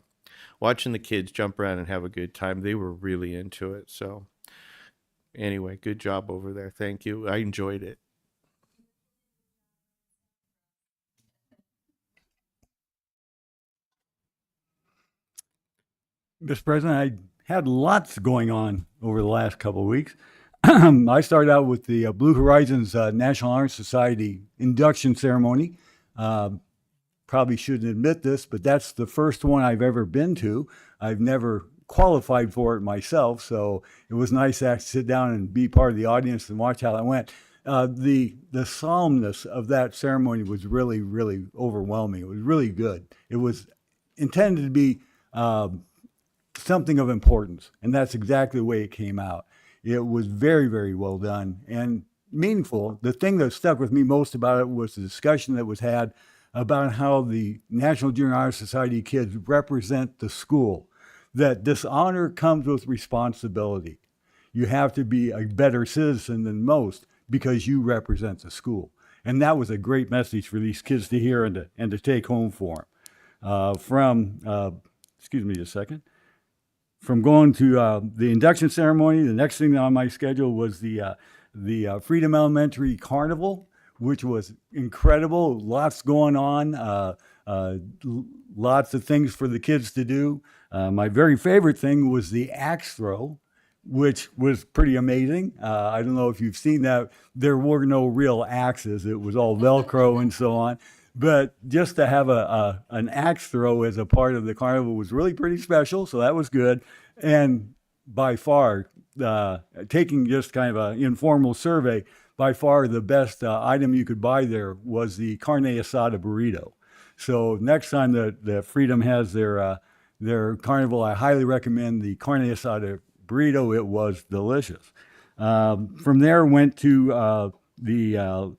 Speaker 6: watching the kids jump around and have a good time. They were really into it. So anyway, good job over there. Thank you. I enjoyed it.
Speaker 4: Mr. President, I had lots going on over the last couple of weeks. I started out with the Blue Horizons National Honor Society induction ceremony. Probably shouldn't admit this, but that's the first one I've ever been to. I've never qualified for it myself, so it was nice to actually sit down and be part of the audience and watch how it went. The solemnness of that ceremony was really, really overwhelming. It was really good. It was intended to be something of importance, and that's exactly the way it came out. It was very, very well done and meaningful. The thing that stuck with me most about it was the discussion that was had about how the National Junior Honor Society kids represent the school, that this honor comes with responsibility. You have to be a better citizen than most because you represent the school. And that was a great message for these kids to hear and to take home for them. Excuse me just a second. From going to the induction ceremony, the next thing on my schedule was the Freedom Elementary Carnival, which was incredible. Lots going on, lots of things for the kids to do. My very favorite thing was the axe throw, which was pretty amazing. I don't know if you've seen that. There were no real axes. It was all Velcro and so on. But just to have an axe throw as a part of the carnival was really pretty special, so that was good. And by far, taking just kind of an informal survey, by far the best item you could buy there was the carne asada burrito. So next time that Freedom has their carnival, I highly recommend the carne asada burrito. It was delicious. From there, went to the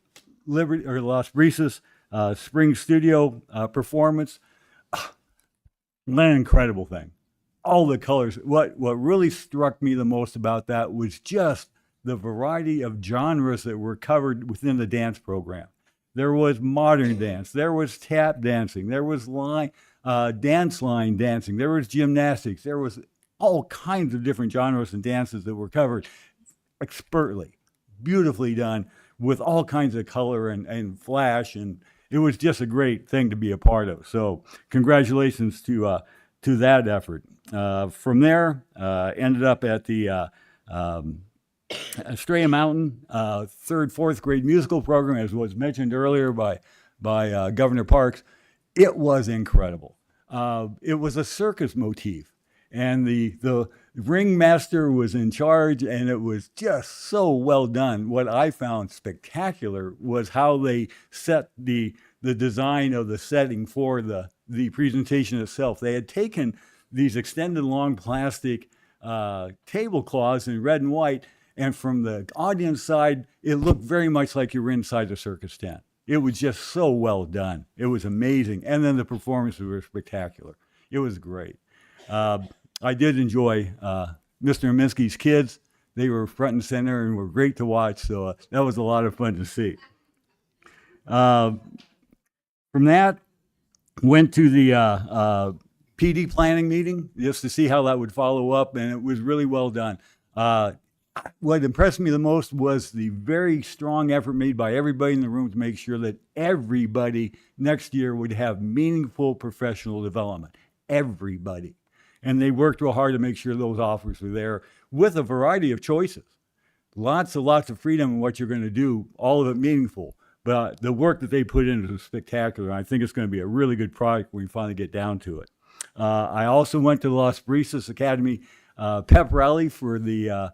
Speaker 4: Liberty or Las Brisas Spring Studio performance. An incredible thing. All the colors. What really struck me the most about that was just the variety of genres that were covered within the dance program. There was modern dance, there was tap dancing, there was dance line dancing, there was gymnastics, there was all kinds of different genres and dances that were covered expertly, beautifully done, with all kinds of color and flash, and it was just a great thing to be a part of. So congratulations to that effort. From there, ended up at the Estrella Mountain 3rd, 4th grade musical program, as was mentioned earlier by Governor Parks. It was incredible. It was a circus motif, and the ringmaster was in charge, and it was just so well done. What I found spectacular was how they set the design of the setting for the presentation itself. They had taken these extended long plastic tablecloths in red and white. And from the audience side, it looked very much like you were inside the circus tent. It was just so well done. It was amazing. And then the performances were spectacular. It was great. I did enjoy Mr. Minsky's kids. They were front and center and were great to watch. So that was a lot of fun to see. From that, went to the PD planning meeting just to see how that would follow up, and it was really well done. What impressed me the most was the very strong effort made by everybody in the room to make sure that everybody next year would have meaningful professional development. Everybody. And they worked real hard to make sure those offers were there with a variety of choices. Lots of freedom in what you're going to do, all of it meaningful. But the work that they put in is spectacular. I think it's going to be a really good product when we finally get down to it. I also went to the Las Brisas Academy pep rally for the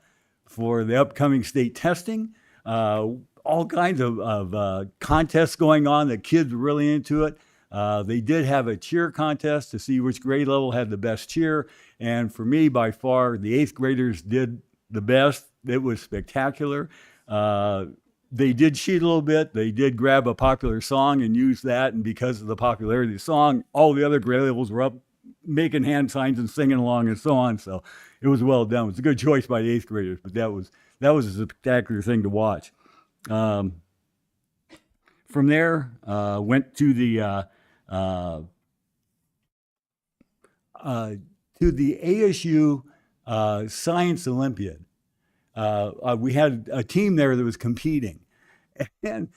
Speaker 4: upcoming state testing. All kinds of contests going on. The kids were really into it. They did have a cheer contest to see which grade level had the best cheer. And for me, by far, the 8th graders did the best. It was spectacular. They did cheat a little bit. They did grab a popular song and use that. And because of the popularity of the song, all the other grade levels were up making hand signs and singing along and so on. So it was well done. It was a good choice by the 8th graders, but that was a spectacular thing to watch. From there, went to the ASU Science Olympiad. We had a team there that was competing, and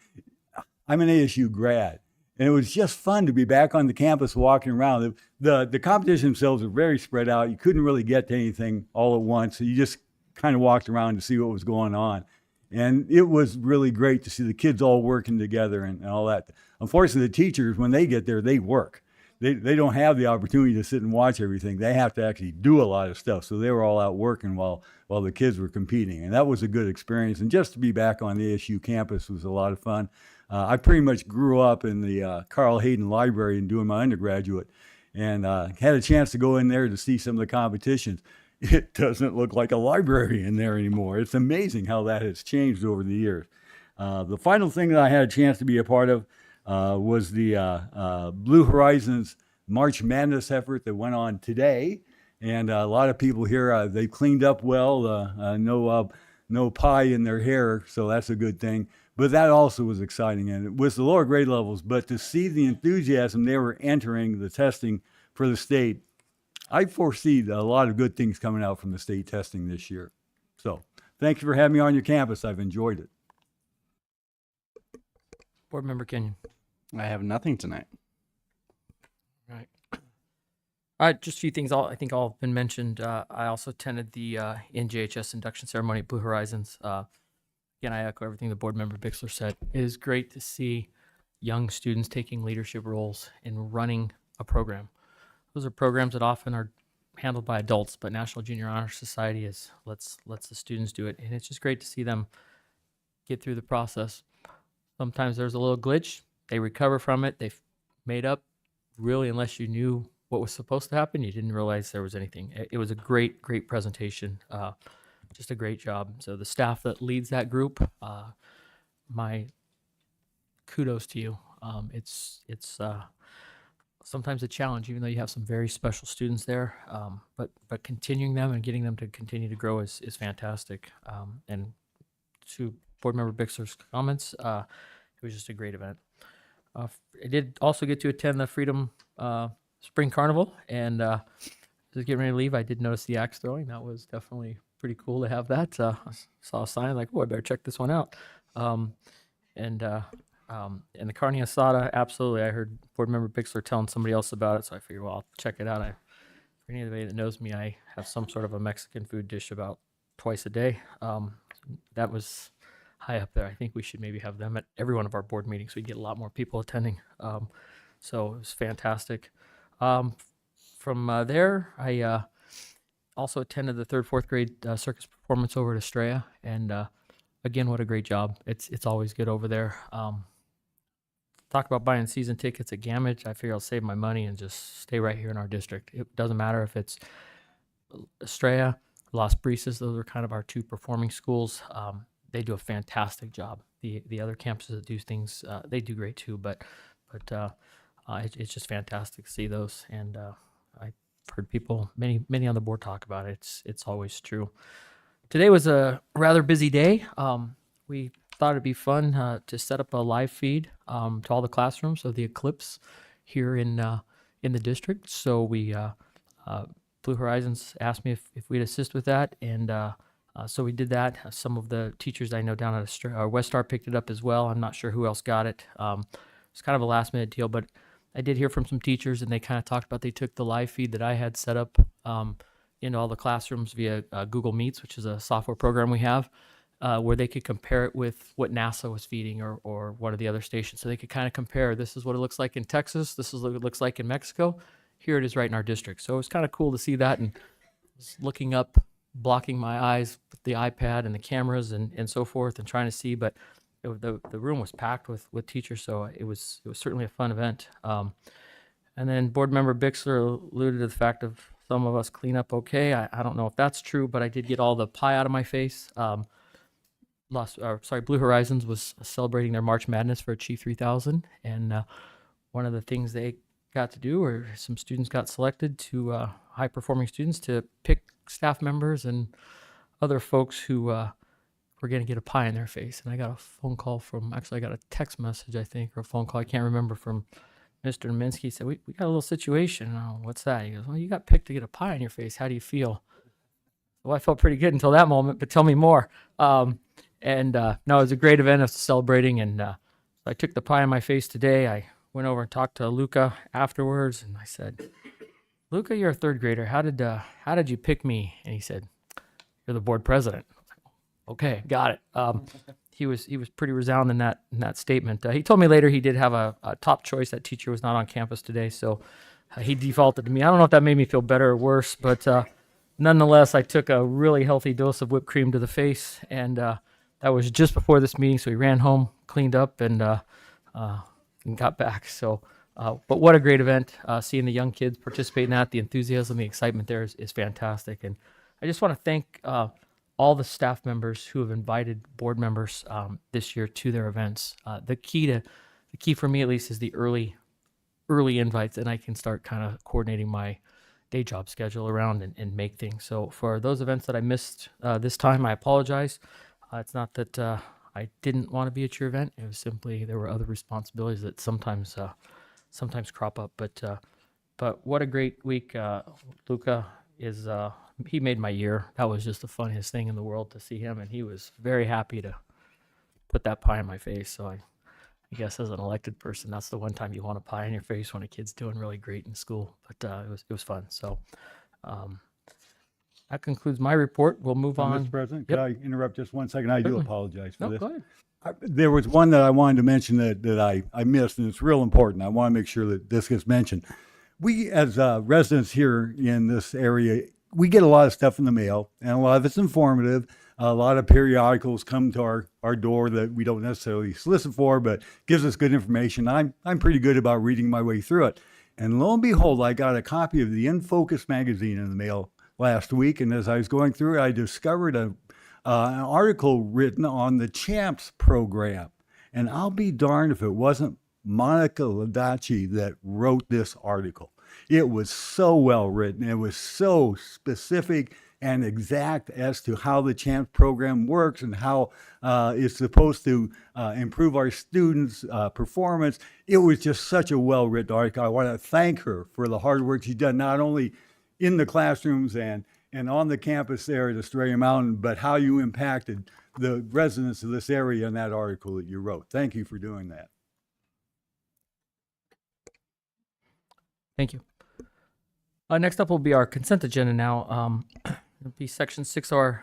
Speaker 4: I'm an ASU grad, and it was just fun to be back on the campus walking around. The competition themselves were very spread out. You couldn't really get to anything all at once, so you just kind of walked around to see what was going on. And it was really great to see the kids all working together and all that. Unfortunately, the teachers, when they get there, they work. They don't have the opportunity to sit and watch everything. They have to actually do a lot of stuff. So they were all out working while the kids were competing. And that was a good experience. And just to be back on the ASU campus was a lot of fun. I pretty much grew up in the Carl Hayden Library and doing my undergraduate, and had a chance to go in there to see some of the competitions. It doesn't look like a library in there anymore. It's amazing how that has changed over the years. The final thing that I had a chance to be a part of was the Blue Horizons March Madness effort that went on today. And a lot of people here, they cleaned up well, no pie in their hair, so that's a good thing. But that also was exciting, and it was the lower grade levels. But to see the enthusiasm they were entering the testing for the state, I foresee a lot of good things coming out from the state testing this year. So thank you for having me on your campus. I've enjoyed it.
Speaker 1: Board Member Kenyon.
Speaker 3: I have nothing tonight.
Speaker 1: Right. Just a few things. I think all have been mentioned. I also attended the NJHS induction ceremony at Blue Horizons. Again, I echo everything the Board Member Bixler said. It is great to see young students taking leadership roles in running a program. Those are programs that often are handled by adults, but National Junior Honor Society is lets the students do it, and it's just great to see them get through the process. Sometimes there's a little glitch. They recover from it. They've made up. Really, unless you knew what was supposed to happen, you didn't realize there was anything. It was a great presentation. Just a great job. So the staff that leads that group, my kudos to you. It's sometimes a challenge, even though you have some very special students there. But continuing them and getting them to continue to grow is fantastic. And to Board Member Bixler's comments, it was just a great event. I did also get to attend the Freedom Spring Carnival, and just getting ready to leave, I did notice the axe throwing. That was definitely pretty cool to have that. I saw a sign like, oh, I better check this one out. And the carne asada, absolutely. I heard Board Member Bixler telling somebody else about it, so I figured, well, I'll check it out. For anybody that knows me, I have some sort of a Mexican food dish about twice a day. That was high up there. I think we should maybe have them at every one of our board meetings. We get a lot more people attending. So it was fantastic. From there, I also attended the 3rd, 4th grade circus performance over at Estrella, and again, what a great job. It's always good over there. Talk about buying season tickets at Gamage. I figure I'll save my money and just stay right here in our district. It doesn't matter if it's Estrella Las Brisas. Those are kind of our two performing schools. They do a fantastic job. The other campuses that do things, they do great too. But it's just fantastic to see those. And I've heard people, many on the board talk about it. It's always true. Today was a rather busy day. We thought it'd be fun to set up a live feed to all the classrooms of the eclipse here in the district. So we Blue Horizons asked me if we'd assist with that, and so we did that. Some of the teachers I know down at West Star picked it up as well. I'm not sure who else got it. It's kind of a last minute deal, but I did hear from some teachers, and they kind of talked about they took the live feed that I had set up into all the classrooms via Google Meets, which is a software program we have, where they could compare it with what NASA was feeding or one of the other stations. So they could kind of compare, this is what it looks like in Texas, this is what it looks like in Mexico, here it is right in our district. So it was kind of cool to see that, and looking up, blocking my eyes with the iPad and the cameras and so forth, and trying to see, but the room was packed with teachers, so it was certainly a fun event. And then board member Bixler alluded to the fact of some of us clean up okay. I don't know if that's true, but I did get all the pie out of my face. Blue Horizons was celebrating their March Madness for Chief 3000, and one of the things they got to do, or some students got selected to high performing students to pick staff members and other folks who were going to get a pie in their face. And I got a phone call from, actually I got a text message, I think, or a phone call, I can't remember, from Mr. Minsky. He said, we got a little situation. Oh, what's that? He goes, well, you got picked to get a pie in your face. How do you feel? Well, I felt pretty good until that moment, but tell me more. No, it was a great event of celebrating, and I took the pie in my face today. I went over and talked to Luca afterwards, and I said, Luca, you're a third grader. How did you pick me? And he said, you're the board president. I was like, okay, got it. He was pretty resounding in that statement. He told me later he did have a top choice. That teacher was not on campus today, so he defaulted to me. I don't know if that made me feel better or worse, but nonetheless, I took a really healthy dose of whipped cream to the face, and that was just before this meeting. So we ran home, cleaned up, and got back. So, but what a great event! Seeing the young kids participate in that, the enthusiasm, the excitement there is fantastic. And I just want to thank all the staff members who have invited board members this year to their events. The key for me, at least, is the early invites, and I can start kind of coordinating my day job schedule around and make things. So for those events that I missed this time, I apologize. It's not that I didn't want to be at your event. It was simply there were other responsibilities that sometimes crop up. But what a great week. Luca is he made my year. That was just the funniest thing in the world to see him, and he was very happy to put that pie in my face. So I guess as an elected person, that's the one time you want a pie in your face, when a kid's doing really great in school. But it was fun. So that concludes my report. We'll move on.
Speaker 4: Mr. President,
Speaker 1: Yep.
Speaker 4: could I interrupt just one second? I do
Speaker 1: Certainly.
Speaker 4: apologize for
Speaker 1: No,
Speaker 4: this.
Speaker 1: go ahead.
Speaker 4: There was one that I wanted to mention that I missed, and it's real important. I want to make sure that this gets mentioned. We, as residents here in this area, we get a lot of stuff in the mail, and a lot of it's informative. A lot of periodicals come to our door that we don't necessarily solicit for, but gives us good information. I'm pretty good about reading my way through it. And lo and behold, I got a copy of the In Focus magazine in the mail last week, and as I was going through it, I discovered an article written on the CHAMPS program. And I'll be darned if it wasn't Monica Ladacci that wrote this article. It was so well written. It was so specific and exact as to how the CHAMPS program works and how it's supposed to improve our students' performance. It was just such a well-written article. I want to thank her for the hard work she's done, not only in the classrooms and on the campus there at Estrella Mountain, but how you impacted the residents of this area in that article that you wrote. Thank you for doing that.
Speaker 1: Thank you. Next up will be our consent agenda now. It'll be section 6R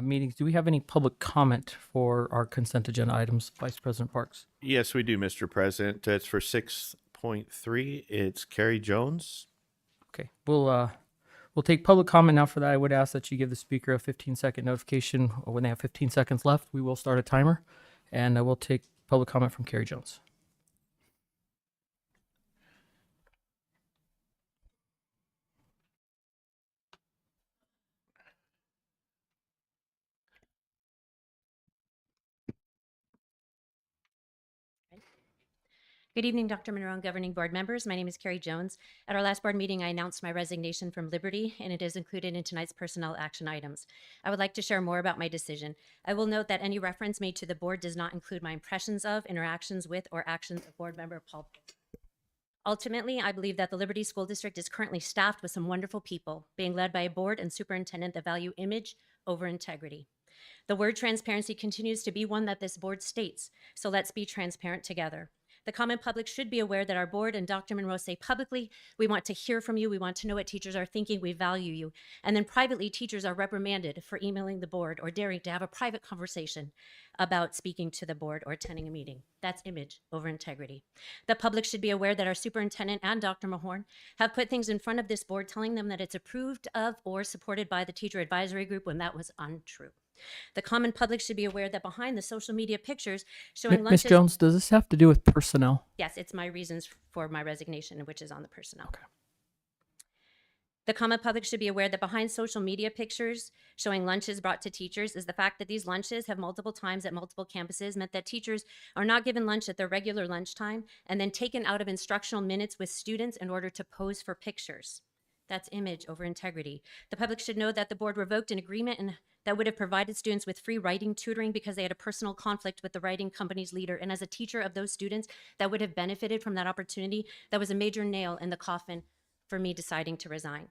Speaker 1: meetings. Do we have any public comment for our consent agenda items, Vice President Parks?
Speaker 6: Yes, we do, Mr. President. It's for 6.3. It's Carrie Jones.
Speaker 1: Okay, we'll take public comment now. For that, I would ask that you give the speaker a 15-second notification when they have 15 seconds left. We will start a timer, and we'll take public comment from Carrie Jones.
Speaker 10: Good evening, Dr. Monroe and governing board members. My name is Carrie Jones. At our last board meeting, I announced my resignation from Liberty, and it is included in tonight's personnel action items. I would like to share more about my decision. I will note that any reference made to the board does not include my impressions of, interactions with, or actions of board member Paul. Ultimately, I believe that the Liberty School District is currently staffed with some wonderful people, being led by a board and superintendent that value image over integrity. The word transparency continues to be one that this board states, so let's be transparent together. The common public should be aware that our board and Dr. Monroe say publicly, we want to hear from you, we want to know what teachers are thinking, we value you. And then privately, teachers are reprimanded for emailing the board or daring to have a private conversation about speaking to the board or attending a meeting. That's image over integrity. The public should be aware that our superintendent and Dr. Mahorn have put things in front of this board telling them that it's approved of or supported by the teacher advisory group when that was untrue. The common public should be aware that behind the social media pictures showing
Speaker 1: Ms.
Speaker 10: lunches.
Speaker 1: Jones, does this have to do with personnel?
Speaker 10: Yes, it's my reasons for my resignation, which is on the personnel.
Speaker 1: Okay.
Speaker 10: The common public should be aware that behind social media pictures showing lunches brought to teachers is the fact that these lunches have multiple times at multiple campuses meant that teachers are not given lunch at their regular lunchtime and then taken out of instructional minutes with students in order to pose for pictures. That's image over integrity. The public should know that the board revoked an agreement that would have provided students with free writing tutoring because they had a personal conflict with the writing company's leader. And as a teacher of those students that would have benefited from that opportunity, that was a major nail in the coffin for me deciding to resign.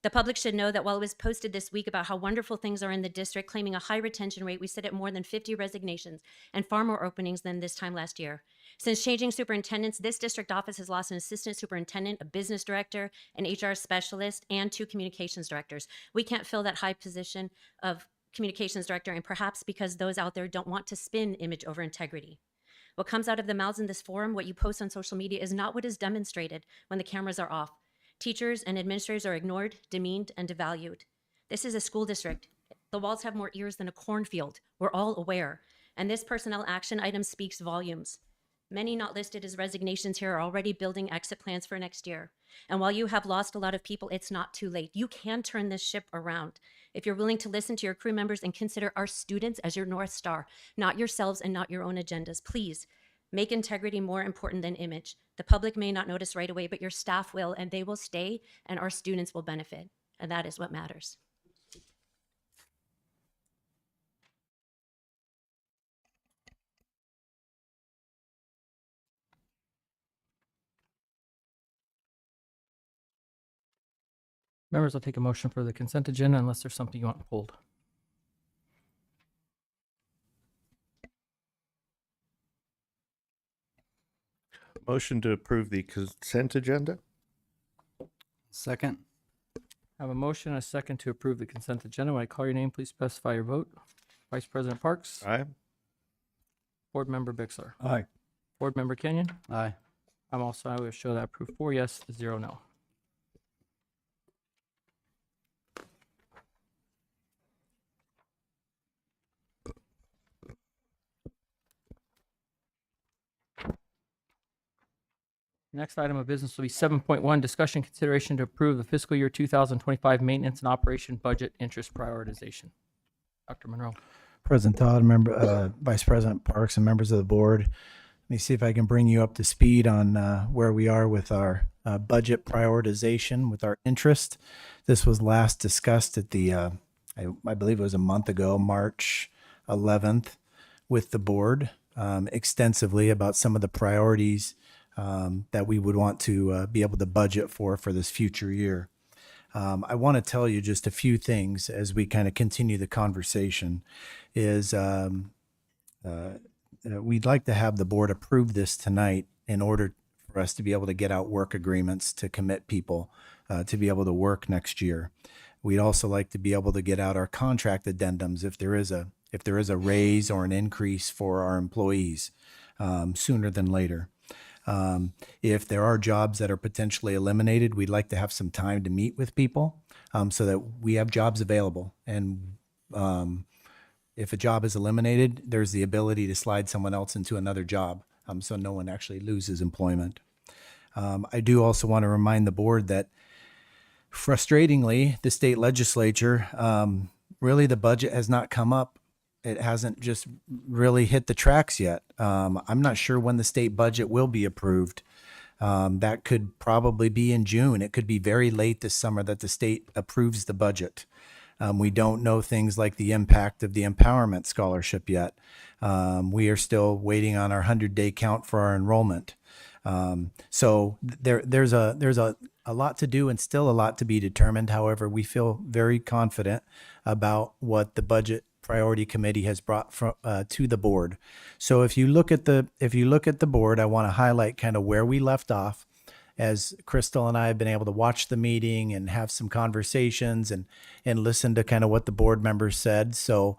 Speaker 10: The public should know that while it was posted this week about how wonderful things are in the district, claiming a high retention rate, we sit at more than 50 resignations and far more openings than this time last year. Since changing superintendents, this district office has lost an assistant superintendent, a business director, an HR specialist, and 2 communications directors. We can't fill that high position of communications director, and perhaps because those out there don't want to spin image over integrity. What comes out of the mouths in this forum, what you post on social media, is not what is demonstrated when the cameras are off. Teachers and administrators are ignored, demeaned, and devalued. This is a school district. The walls have more ears than a cornfield. We're all aware. And this personnel action item speaks volumes. Many not listed as resignations here are already building exit plans for next year. And while you have lost a lot of people, it's not too late. You can turn this ship around. If you're willing to listen to your crew members and consider our students as your North Star, not yourselves and not your own agendas, please make integrity more important than image. The public may not notice right away, but your staff will, and they will stay, and our students will benefit. And that is what matters.
Speaker 1: Members, I'll take a motion for the consent agenda unless there's something you want pulled.
Speaker 6: Motion to approve the consent agenda?
Speaker 3: Second.
Speaker 1: I have a motion and a second to approve the consent agenda. When I call your name, please specify your vote. Vice President Parks,
Speaker 6: Aye.
Speaker 1: Board Member Bixler,
Speaker 4: Aye.
Speaker 1: Board Member Kenyon.
Speaker 3: Aye.
Speaker 1: I will show that approved 4 yes, 0 no. Next item of business will be 7.1, discussion consideration to approve the fiscal year 2025 maintenance and operation budget interest prioritization. Dr. Monroe.
Speaker 5: President Todd, Vice President Parks, and members of the board. Let me see if I can bring you up to speed on where we are with our budget prioritization with our interest. This was last discussed at the, I believe it was a month ago, March 11th, with the board extensively about some of the priorities that we would want to be able to budget for this future year. I want to tell you just a few things as we kind of continue the conversation is we'd like to have the board approve this tonight in order for us to be able to get out work agreements to commit people to be able to work next year. We'd also like to be able to get out our contract addendums if there is a raise or an increase for our employees sooner than later. If there are jobs that are potentially eliminated, we'd like to have some time to meet with people so that we have jobs available. And if a job is eliminated, there's the ability to slide someone else into another job so no one actually loses employment. I do also want to remind the board that frustratingly, the state legislature, really the budget has not come up it hasn't just really hit the tracks yet. I'm not sure when the state budget will be approved. That could probably be in June. It could be very late this summer that the state approves the budget. We don't know things like the impact of the empowerment scholarship yet. We are still waiting on our 100-day count for our enrollment. There's a lot to do and still a lot to be determined. However, we feel very confident about what the budget priority committee has brought to the board. So if you look at the board, I want to highlight kind of where we left off, as Crystal and I have been able to watch the meeting and have some conversations and listen to kind of what the board members said. So,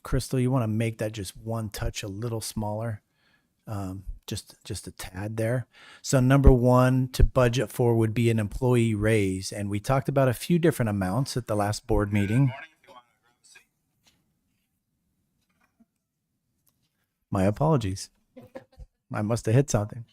Speaker 5: Crystal, you want to make that just one touch a little smaller, just a tad there. So number one to budget for would be an employee raise, and we talked about a few different amounts at the last board meeting. My apologies. I must have hit something.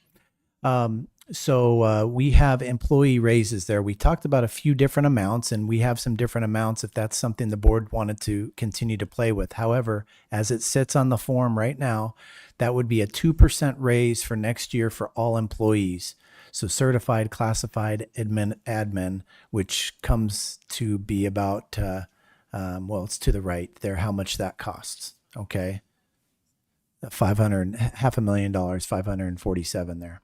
Speaker 5: We have employee raises there. We talked about a few different amounts, and we have some different amounts if that's something the board wanted to continue to play with. However, as it sits on the form right now, that would be a 2% raise for next year for all employees. So certified, classified, admin, which comes to be about, it's to the right there, how much that costs. Okay. $500,000, 547 there.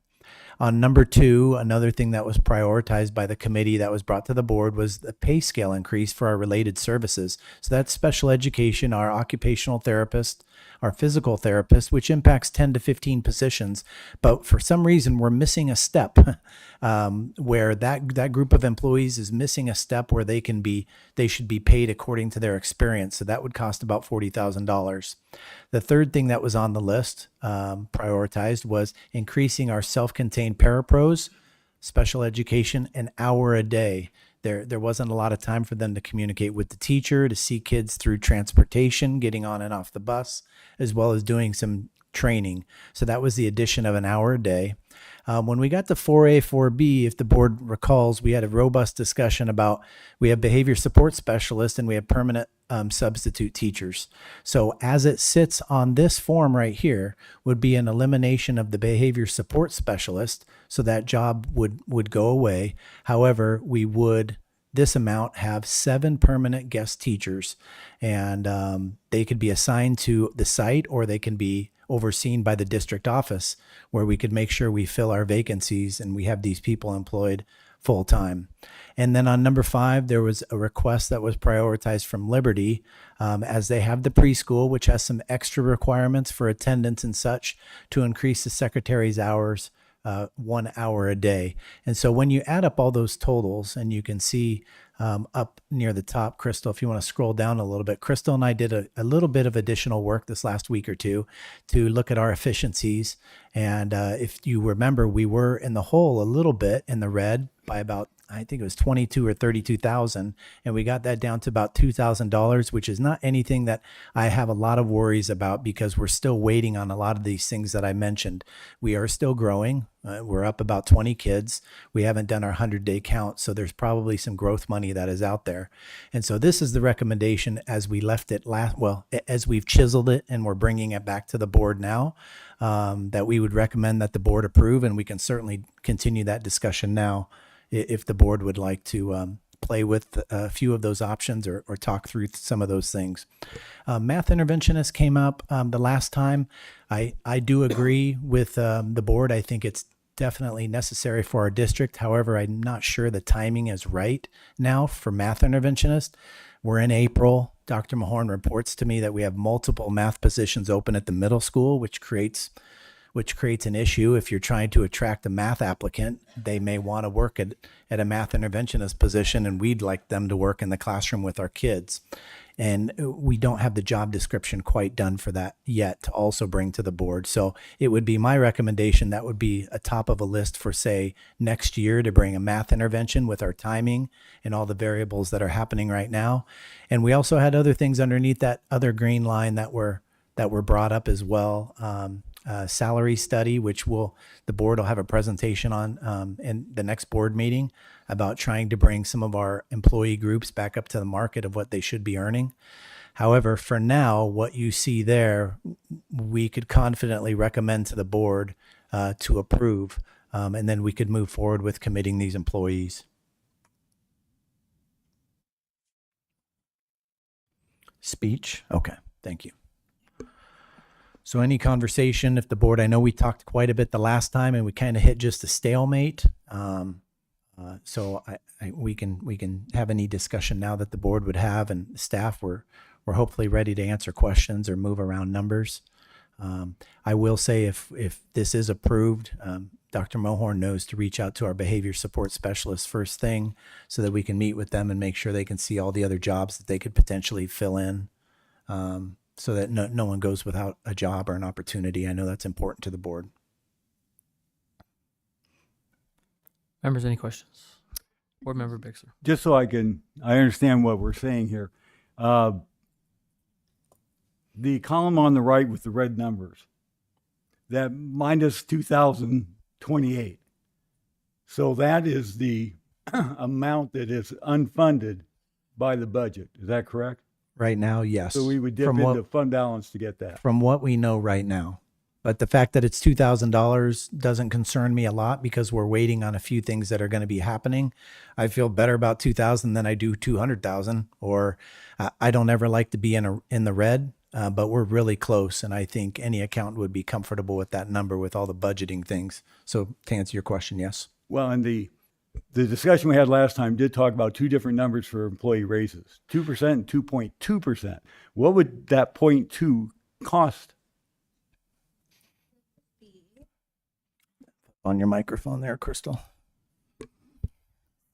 Speaker 5: On number two, another thing that was prioritized by the committee that was brought to the board was the pay scale increase for our related services. So that's special education, our occupational therapist, our physical therapist, which impacts 10 to 15 positions. But for some reason, we're missing a step where that group of employees is missing a step where they should be paid according to their experience. So that would cost about $40,000. The third thing that was on the list prioritized was increasing our self-contained parapros, special education, an hour a day. There wasn't a lot of time for them to communicate with the teacher, to see kids through transportation, getting on and off the bus, as well as doing some training. So that was the addition of an hour a day. When we got to 4A, 4B, if the board recalls, we had a robust discussion about, we have behavior support specialists and we have permanent substitute teachers. So as it sits on this form right here would be an elimination of the behavior support specialist. So that job would go away. However, we would, this amount, have 7 permanent guest teachers, and they could be assigned to the site or they can be overseen by the district office, where we could make sure we fill our vacancies and we have these people employed full time. And then on number 5, there was a request that was prioritized from Liberty, as they have the preschool, which has some extra requirements for attendance and such, to increase the secretary's hours 1 hour a day. And so when you add up all those totals, and you can see up near the top, Crystal, if you want to scroll down a little bit, Crystal and I did a little bit of additional work this last week or two to look at our efficiencies. And if you remember, we were in the hole a little bit in the red by about, I think it was 22 or 32,000, and we got that down to about $2,000, which is not anything that I have a lot of worries about, because we're still waiting on a lot of these things that I mentioned. We are still growing. We're up about 20 kids. We haven't done our 100-day count, so there's probably some growth money that is out there. And so this is the recommendation as we left it as we've chiseled it and we're bringing it back to the board now, that we would recommend that the board approve, and we can certainly continue that discussion now if the board would like to play with a few of those options or talk through some of those things. Math interventionist came up the last time. I do agree with the board. I think it's definitely necessary for our district. However, I'm not sure the timing is right now for math interventionist. We're in April. Dr. Mahorn reports to me that we have multiple math positions open at the middle school, which creates an issue. If you're trying to attract a math applicant, they may want to work at a math interventionist position, and we'd like them to work in the classroom with our kids. And we don't have the job description quite done for that yet to also bring to the board. So it would be my recommendation that would be a top of a list for, say, next year, to bring a math intervention with our timing and all the variables that are happening right now. And we also had other things underneath that other green line that were brought up as well. Salary study, which the board will have a presentation on in the next board meeting, about trying to bring some of our employee groups back up to the market of what they should be earning. However, for now, what you see there, we could confidently recommend to the board to approve, and then we could move forward with committing these employees. Speech? Okay, thank you. So any conversation, if the board, I know we talked quite a bit the last time and we kind of hit just a stalemate. So we can have any discussion now that the board would have, and staff we're hopefully ready to answer questions or move around numbers. I will say if this is approved, Dr. Mohorn knows to reach out to our behavior support specialists first thing so that we can meet with them and make sure they can see all the other jobs that they could potentially fill in, so that no one goes without a job or an opportunity. I know that's important to the board.
Speaker 1: Members, any questions? Board Member Bixler.
Speaker 4: Just so I understand what we're saying here. The column on the right with the red numbers, that minus 2,028. So that is the amount that is unfunded by the budget. Is that correct?
Speaker 5: Right now, yes.
Speaker 4: So we would dip
Speaker 5: From
Speaker 4: into fund balance to get that.
Speaker 5: from what we know right now. But the fact that it's $2,000 doesn't concern me a lot because we're waiting on a few things that are going to be happening. I feel better about 2,000 than I do 200,000. Or I don't ever like to be in the red, but we're really close, and I think any accountant would be comfortable with that number with all the budgeting things. So to answer your question, yes.
Speaker 4: Well, and the discussion we had last time did talk about two different numbers for employee raises, 2% and 2.2%. What would that 0.2 cost?
Speaker 5: On your microphone there, Crystal.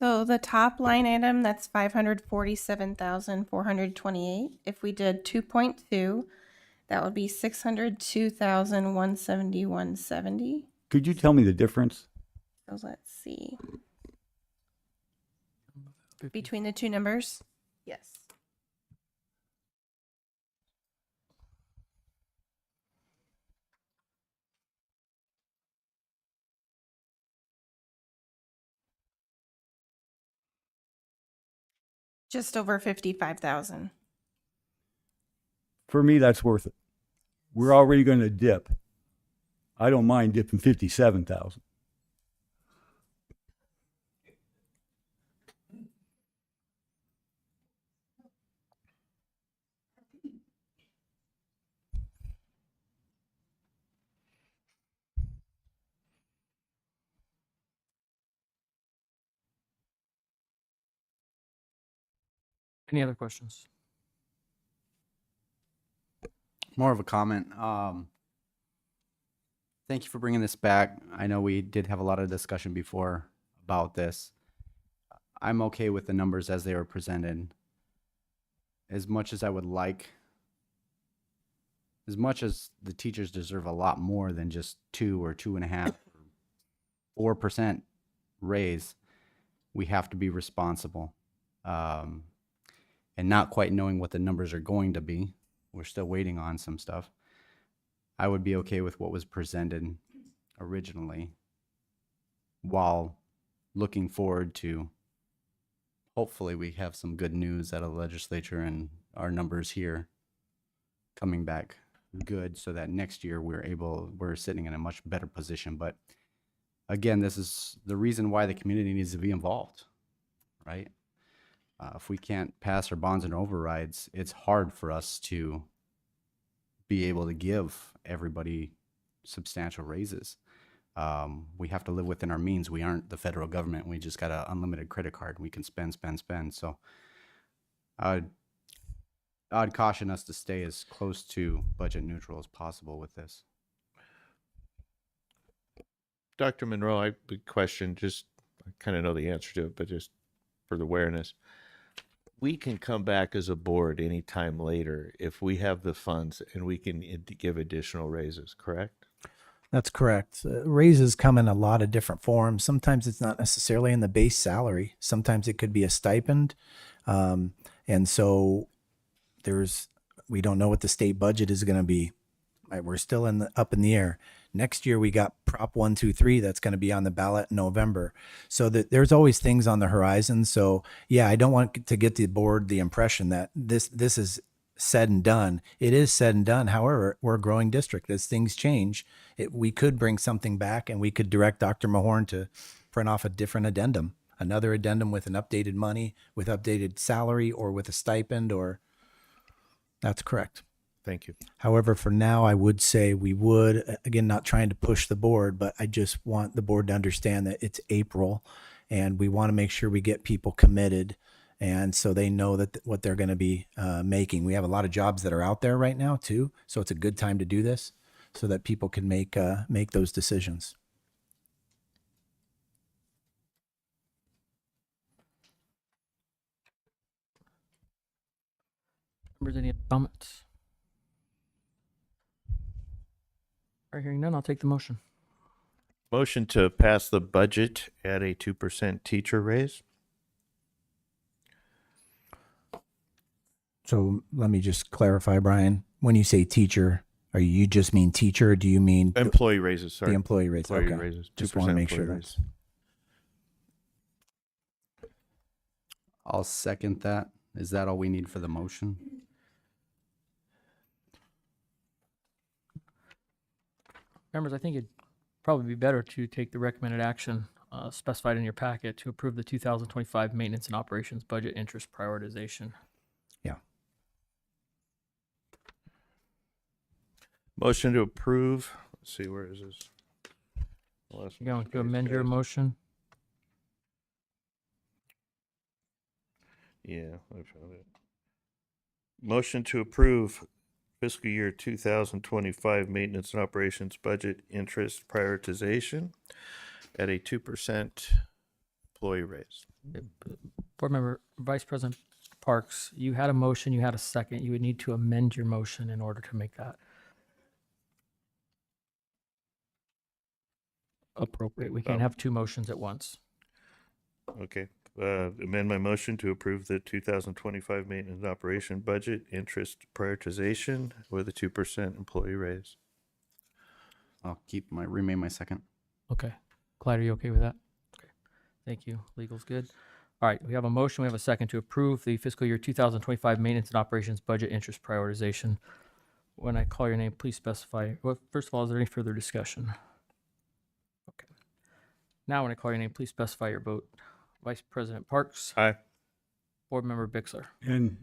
Speaker 2: So the top line item, that's 547,428. If we did 2.2, that would be 602,171.70.
Speaker 4: Could you tell me the difference?
Speaker 2: So let's see. Between the two numbers? Yes. Just over 55,000.
Speaker 4: For me, that's worth it. We're already going to dip. I don't mind dipping 57,000.
Speaker 1: Any other questions?
Speaker 3: More of a comment. Thank you for bringing this back. I know we did have a lot of discussion before about this. I'm okay with the numbers as they were presented. As much as I would like, as much as the teachers deserve a lot more than just 2 or 2.5 or 4% raise, we have to be responsible. And not quite knowing what the numbers are going to be. We're still waiting on some stuff. I would be okay with what was presented originally, while looking forward to hopefully we have some good news out of the legislature and our numbers here coming back good so that next year we're sitting in a much better position. But again, this is the reason why the community needs to be involved, right? If we can't pass our bonds and overrides, it's hard for us to be able to give everybody substantial raises. We have to live within our means. We aren't the federal government. We just got an unlimited credit card. We can spend. So I'd caution us to stay as close to budget neutral as possible with this.
Speaker 6: Dr. Monroe, I have a question. Just I kind of know the answer to it, but just for the awareness. We can come back as a board anytime later if we have the funds and we can give additional raises, correct?
Speaker 5: That's correct. Raises come in a lot of different forms. Sometimes it's not necessarily in the base salary. Sometimes it could be a stipend. And so we don't know what the state budget is going to be. Right? We're still up in the air. Next year, we got Prop 123 that's going to be on the ballot in November. So there's always things on the horizon. So yeah, I don't want to get the board the impression that this is said and done. It is said and done. However, we're a growing district. As things change, we could bring something back, and we could direct Dr. Mahorn to print off a different addendum, another addendum with an updated money, with updated salary, or with a stipend, or that's correct.
Speaker 6: Thank you.
Speaker 5: However, for now, I would say we would, again, not trying to push the board, but I just want the board to understand that it's April and we want to make sure we get people committed. And so they know that what they're going to be making. We have a lot of jobs that are out there right now too. So it's a good time to do this so that people can make those decisions.
Speaker 1: Members, any other comments? All right, hearing none, I'll take the motion.
Speaker 6: Motion to pass the budget at a 2% teacher raise.
Speaker 5: So let me just clarify, Brian. When you say teacher, you just mean teacher, or do you mean
Speaker 6: Employee raises, sorry.
Speaker 5: the employee rates?
Speaker 6: Employee
Speaker 5: Okay.
Speaker 6: raises.
Speaker 5: Just want to
Speaker 6: 2%
Speaker 5: make sure
Speaker 6: employee
Speaker 5: that's.
Speaker 6: raise.
Speaker 3: I'll second that. Is that all we need for the motion?
Speaker 1: Members, I think it'd probably be better to take the recommended action specified in your packet to approve the 2025 maintenance and operations budget interest prioritization.
Speaker 5: Yeah.
Speaker 6: Motion to approve. Let's see, where is this? Last
Speaker 1: You going
Speaker 6: page,
Speaker 1: to amend your
Speaker 6: guys.
Speaker 1: motion?
Speaker 6: Yeah, I found it. Motion to approve fiscal year 2025 maintenance and operations budget interest prioritization at a 2% employee raise.
Speaker 1: Board Member Vice President Parks, you had a motion, you had a second. You would need to amend your motion in order to make that appropriate. We can't have two motions at once.
Speaker 6: Okay. Amend my motion to approve the 2025 maintenance and operation budget interest prioritization with a 2% employee raise.
Speaker 3: I'll remain my second.
Speaker 1: Okay. Clyde, are you okay with that? Okay. Thank you. Legal's good. All right. We have a motion. We have a second to approve the fiscal year 2025 maintenance and operations budget interest prioritization. When I call your name, please specify. Well, first of all, is there any further discussion? Okay. Now, when I call your name, please specify your vote. Vice President Parks.
Speaker 6: Aye.
Speaker 1: Board Member Bixler.
Speaker 4: And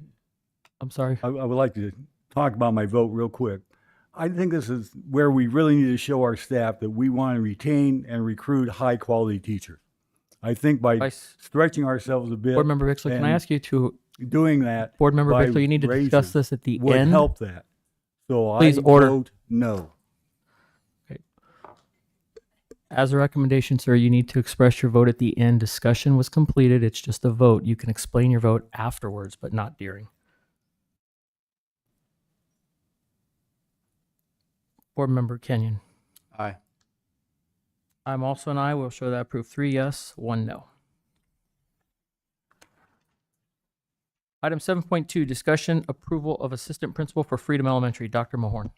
Speaker 1: I'm sorry.
Speaker 4: I would like to talk about my vote real quick. I think this is where we really need to show our staff that we want to retain and recruit high-quality teachers. I think by
Speaker 1: Vice
Speaker 4: stretching ourselves a bit.
Speaker 1: Board Member Bixler, can I
Speaker 4: and
Speaker 1: ask you to,
Speaker 4: doing that
Speaker 1: Board Member
Speaker 4: by
Speaker 1: Bixler, you need to discuss
Speaker 4: raises
Speaker 1: this at the
Speaker 4: would
Speaker 1: end.
Speaker 4: help that. So
Speaker 1: Please
Speaker 4: I
Speaker 1: order.
Speaker 4: vote no.
Speaker 1: As a recommendation, sir, you need to express your vote at the end. Discussion was completed. It's just a vote. You can explain your vote afterwards, but not during. Board Member Kenyon.
Speaker 3: Aye.
Speaker 1: I'm also an aye. We'll show that proof. 3 yes, 1 no. Item 7.2, discussion approval of assistant principal for Freedom Elementary. Dr. Mahorn.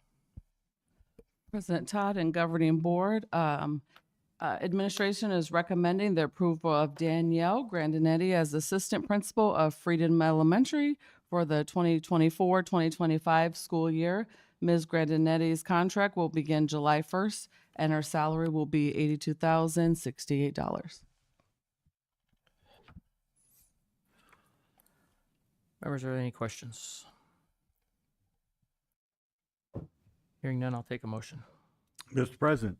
Speaker 11: President Todd and Governing Board, administration is recommending the approval of Danielle Grandinetti as Assistant Principal of Freedom Elementary for the 2024-2025 school year. Ms. Grandinetti's contract will begin July 1st, and her salary will be $82,068.
Speaker 1: Members, are there any questions? Hearing none, I'll take a motion.
Speaker 4: Mr. President,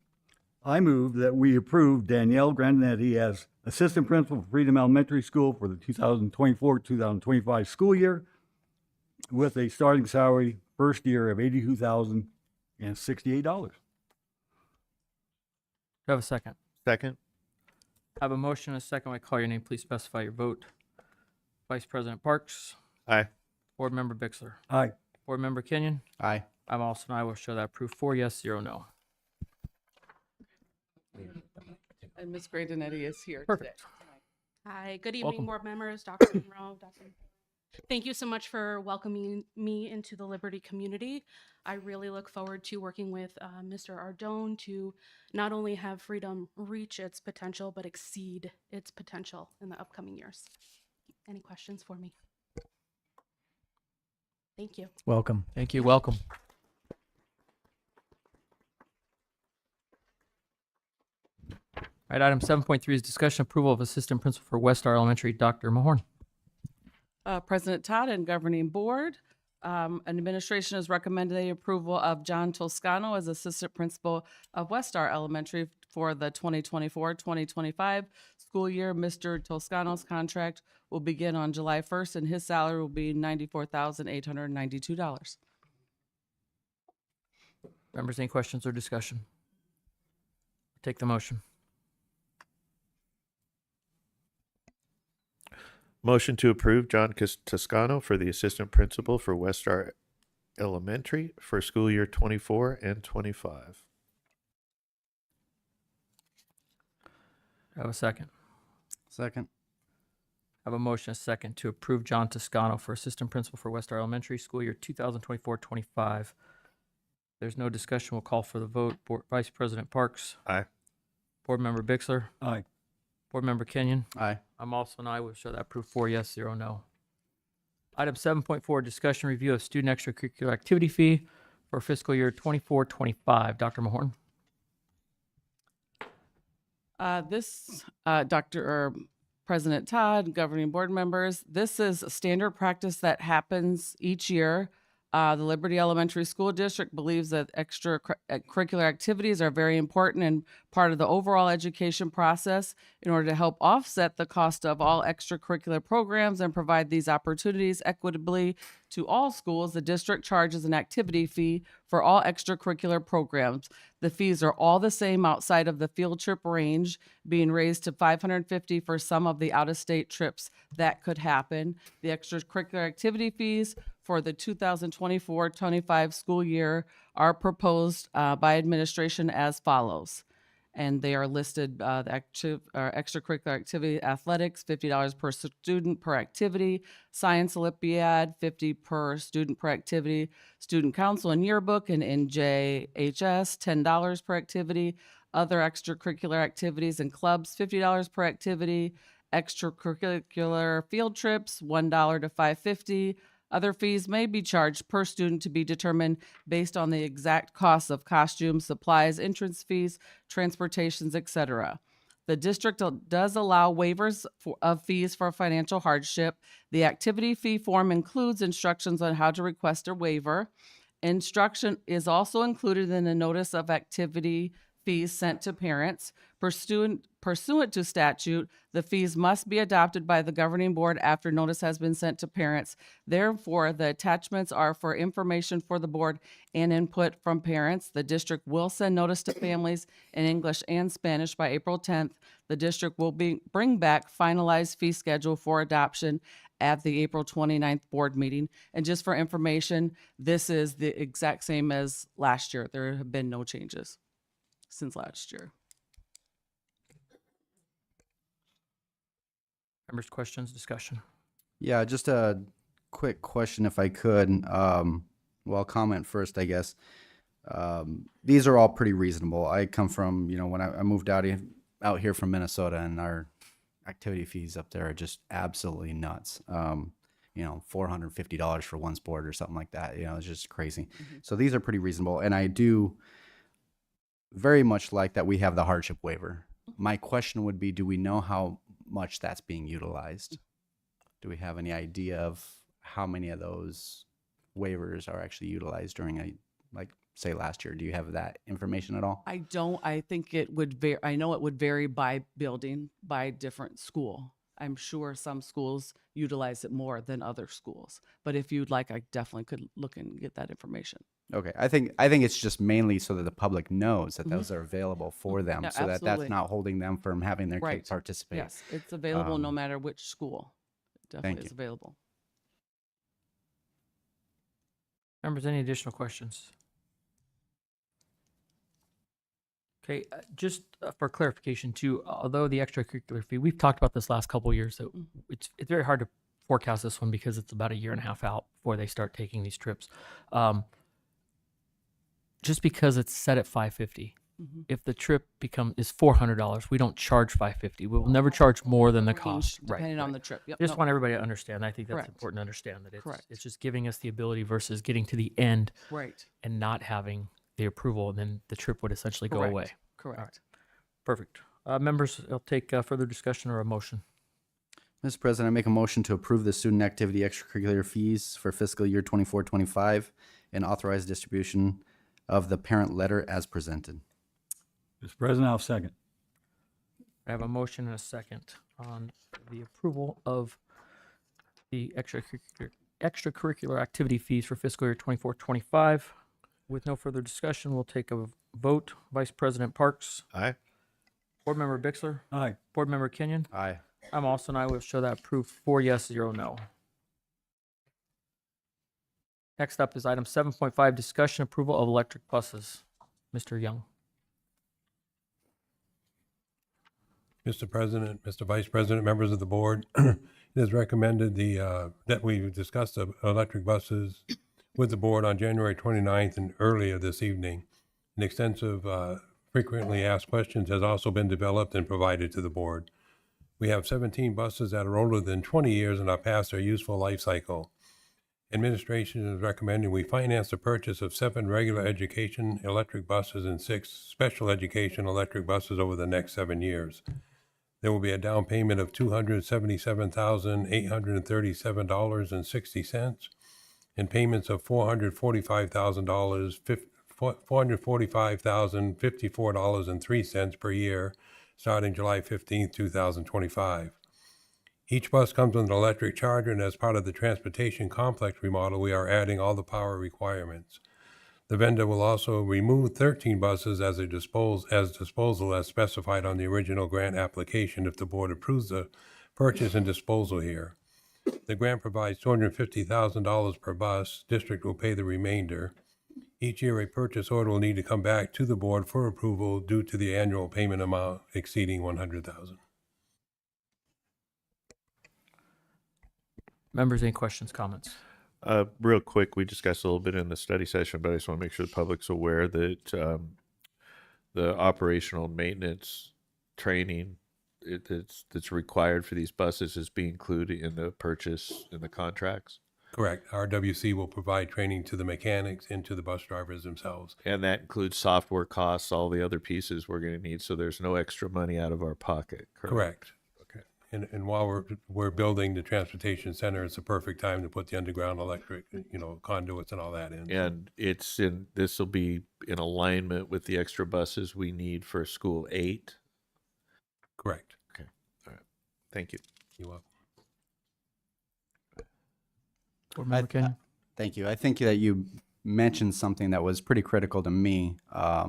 Speaker 4: I move that we approve Danielle Grandinetti as Assistant Principal for Freedom Elementary School for the 2024-2025 school year with a starting salary first year of $82,068.
Speaker 1: Do I have a second?
Speaker 6: Second?
Speaker 1: I have a motion and a second. When I call your name, please specify your vote. Vice President Parks.
Speaker 6: Aye.
Speaker 1: Board Member Bixler.
Speaker 4: Aye.
Speaker 1: Board Member Kenyon.
Speaker 3: Aye.
Speaker 1: I'm also an aye. Will show that proof. 4 yes, 0 no.
Speaker 11: And Ms. Grandinetti is here today.
Speaker 1: Perfect.
Speaker 12: Hi, good
Speaker 1: Welcome.
Speaker 12: evening, board members, Dr. Monroe, Dr. Thank you so much for welcoming me into the Liberty community. I really look forward to working with Mr. Ardone to not only have Freedom reach its potential, but exceed its potential in the upcoming years. Any questions for me? Thank you.
Speaker 5: Welcome.
Speaker 1: Thank you. Welcome. All right, item 7.3 is discussion approval of assistant principal for West Star Elementary, Dr. Mahorn.
Speaker 11: President Todd and Governing Board, administration has recommended the approval of John Toscano as assistant principal of West Star Elementary for the 2024-2025 school year. Mr. Toscano's contract will begin on July 1st, and his salary will be $94,892.
Speaker 1: Members, any questions or discussion? Take the motion.
Speaker 6: Motion to approve John Toscano for the assistant principal for West Star Elementary for school year 24 and 25.
Speaker 1: I have a second.
Speaker 3: Second.
Speaker 1: I have a motion, a second, to approve John Toscano for assistant principal for West Star Elementary, school year 2024-25. There's no discussion. We'll call for the vote. Vice President Parks.
Speaker 6: Aye.
Speaker 1: Board Member Bixler.
Speaker 4: Aye.
Speaker 1: Board Member Kenyon.
Speaker 3: Aye.
Speaker 1: I'm also an aye. We'll show that approved 4 yes, 0 no. Item 7.4, discussion review of student extracurricular activity fee for fiscal year 24-25. Dr. Mahorn.
Speaker 11: President Todd, governing board members, this is a standard practice that happens each year. The Liberty Elementary School District believes that extracurricular activities are very important and part of the overall education process. In order to help offset the cost of all extracurricular programs and provide these opportunities equitably to all schools, the district charges an activity fee for all extracurricular programs. The fees are all the same outside of the field trip range, being raised to $550 for some of the out-of-state trips that could happen. The extracurricular activity fees for the 2024-25 school year are proposed by administration as follows. And they are listed, extracurricular activity, athletics, $50 per student per activity, science Olympiad, $50 per student per activity, student council and yearbook and NJHS, $10 per activity, other extracurricular activities and clubs, $50 per activity, extracurricular field trips, $1 to $5.50. Other fees may be charged per student to be determined based on the exact costs of costumes, supplies, entrance fees, transportations, etc. The district does allow waivers of fees for financial hardship. The activity fee form includes instructions on how to request a waiver. Instruction is also included in the notice of activity fees sent to parents. Pursuant to statute, the fees must be adopted by the governing board after notice has been sent to parents. Therefore, the attachments are for information for the board and input from parents. The district will send notice to families in English and Spanish by April 10th. The district will bring back finalized fee schedule for adoption at the April 29th board meeting. And just for information, this is the exact same as last year. There have been no changes since last year.
Speaker 1: Members, questions, discussion?
Speaker 3: Yeah, just a quick question if I could. Well, comment first, I guess. These are all pretty reasonable. I come from, when I moved out here from Minnesota, and our activity fees up there are just absolutely nuts. $450 for one sport or something like that. It's just crazy.
Speaker 11: Mm-hmm.
Speaker 3: So these are pretty reasonable. And I do very much like that we have the hardship waiver. My question would be, do we know how much that's being utilized? Do we have any idea of how many of those waivers are actually utilized during say last year? Do you have that information at all?
Speaker 11: I don't. I think it would vary. I know it would vary by building, by different school. I'm sure some schools utilize it more than other schools. But if you'd like, I definitely could look and get that information.
Speaker 3: Okay. I think it's just mainly so that the public knows that those are available for them,
Speaker 11: Yeah,
Speaker 3: so that
Speaker 11: absolutely.
Speaker 3: that's not holding them from having their
Speaker 11: Right.
Speaker 3: kids participate.
Speaker 11: Yes, it's available no
Speaker 3: Um,
Speaker 11: matter which school. It
Speaker 3: thank
Speaker 11: definitely
Speaker 3: you.
Speaker 11: is available.
Speaker 1: Members, any additional questions? Okay, just for clarification too, although the extracurricular fee, we've talked about this last couple of years, so it's very hard to forecast this one because it's about a year and a half out before they start taking these trips. Just because it's set at $550, if the trip is $400, we don't charge $550. We will never charge more than the
Speaker 11: Range,
Speaker 1: cost.
Speaker 11: depending on the trip. Yep.
Speaker 1: Just
Speaker 11: no.
Speaker 1: want everybody to understand. I think that's
Speaker 11: Correct.
Speaker 1: important to understand that
Speaker 11: Correct.
Speaker 1: it's just giving us the ability versus getting to the end
Speaker 11: Right.
Speaker 1: and not having the approval, and then the trip would essentially go
Speaker 11: Correct.
Speaker 1: away.
Speaker 11: Correct.
Speaker 1: Perfect. Members, I'll take further discussion or a motion.
Speaker 3: Mr. President, I make a motion to approve the student activity extracurricular fees for fiscal year 24-25 and authorize distribution of the parent letter as presented.
Speaker 4: Mr. President, I'll second.
Speaker 1: I have a motion and a second on the approval of the extracurricular activity fees for fiscal year 24-25. With no further discussion, we'll take a vote. Vice President Parks,
Speaker 6: Aye.
Speaker 1: Board Member Bixler,
Speaker 4: Aye.
Speaker 1: Board Member Kenyon.
Speaker 3: Aye.
Speaker 1: I'm also an aye. Will show that approved 4 yes, 0 no. Next up is item 7.5, discussion approval of electric buses. Mr. Young.
Speaker 13: Mr. President, Mr. Vice President, members of the board, it is recommended that we discuss the electric buses with the board on January 29th and earlier this evening. An extensive, frequently asked questions has also been developed and provided to the board. We have 17 buses that are older than 20 years and are past their useful life cycle. Administration is recommending we finance the purchase of 7 regular education electric buses and 6 special education electric buses over the next 7 years. There will be a down payment of $277,837.60 and payments of $445,054.03 per year, starting July 15, 2025. Each bus comes with an electric charger, and as part of the transportation complex remodel, we are adding all the power requirements. The vendor will also remove 13 buses as disposal as specified on the original grant application if the board approves the purchase and disposal here. The grant provides $250,000 per bus. District will pay the remainder. Each year, a purchase order will need to come back to the board for approval due to the annual payment amount exceeding $100,000.
Speaker 1: Members, any questions, comments?
Speaker 6: Real quick, we discussed a little bit in the study session, but I just want to make sure the public's aware that the operational maintenance training that's required for these buses is being included in the purchase in the contracts.
Speaker 13: Correct. RWC will provide training to the mechanics and to the bus drivers themselves.
Speaker 6: And that includes software costs, all the other pieces we're going to need. So there's no extra money out of our pocket.
Speaker 13: Correct. Okay. And while we're building the transportation center, it's a perfect time to put the underground electric, conduits and all that in.
Speaker 6: And this will be in alignment with the extra buses we need for School 8.
Speaker 13: Correct.
Speaker 6: Okay. All right. Thank you.
Speaker 13: You're welcome.
Speaker 1: Board Member Kenyon.
Speaker 3: Thank you. I think that you mentioned something that was pretty critical to me,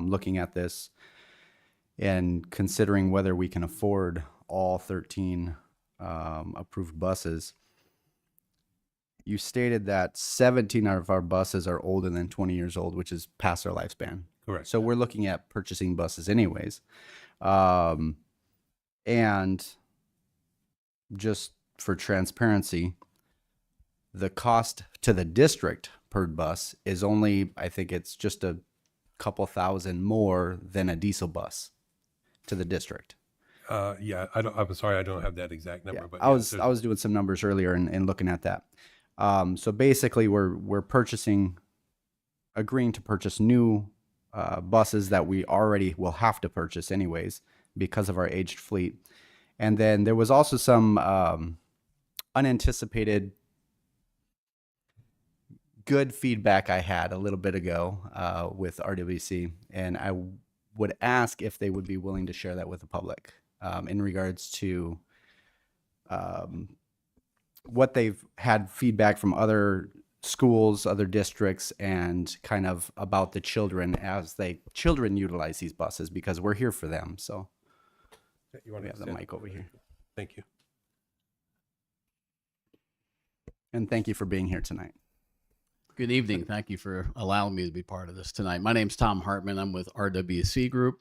Speaker 3: looking at this and considering whether we can afford all 13 approved buses. You stated that 17 of our buses are older than 20 years old, which is past their lifespan.
Speaker 13: Correct.
Speaker 3: So we're looking at purchasing buses anyways. And just for transparency, the cost to the district per bus is only, I think it's just a couple thousand more than a diesel bus to the district.
Speaker 13: Yeah, I'm sorry, I don't have that exact number,
Speaker 3: Yeah,
Speaker 13: but
Speaker 3: I was doing some numbers earlier and looking at that. So basically, we're agreeing to purchase new buses that we already will have to purchase anyways because of our aged fleet. And then there was also some unanticipated good feedback I had a little bit ago with RWC, and I would ask if they would be willing to share that with the public in regards to what they've had feedback from other schools, other districts, and kind of about the children as children utilize these buses, because we're here for them. So
Speaker 13: you want
Speaker 3: we
Speaker 13: to
Speaker 3: have the mic over here.
Speaker 13: Thank you.
Speaker 3: And thank you for being here tonight.
Speaker 14: Good evening. Thank you for allowing me to be part of this tonight. My name's Tom Hartman. I'm with RWC Group.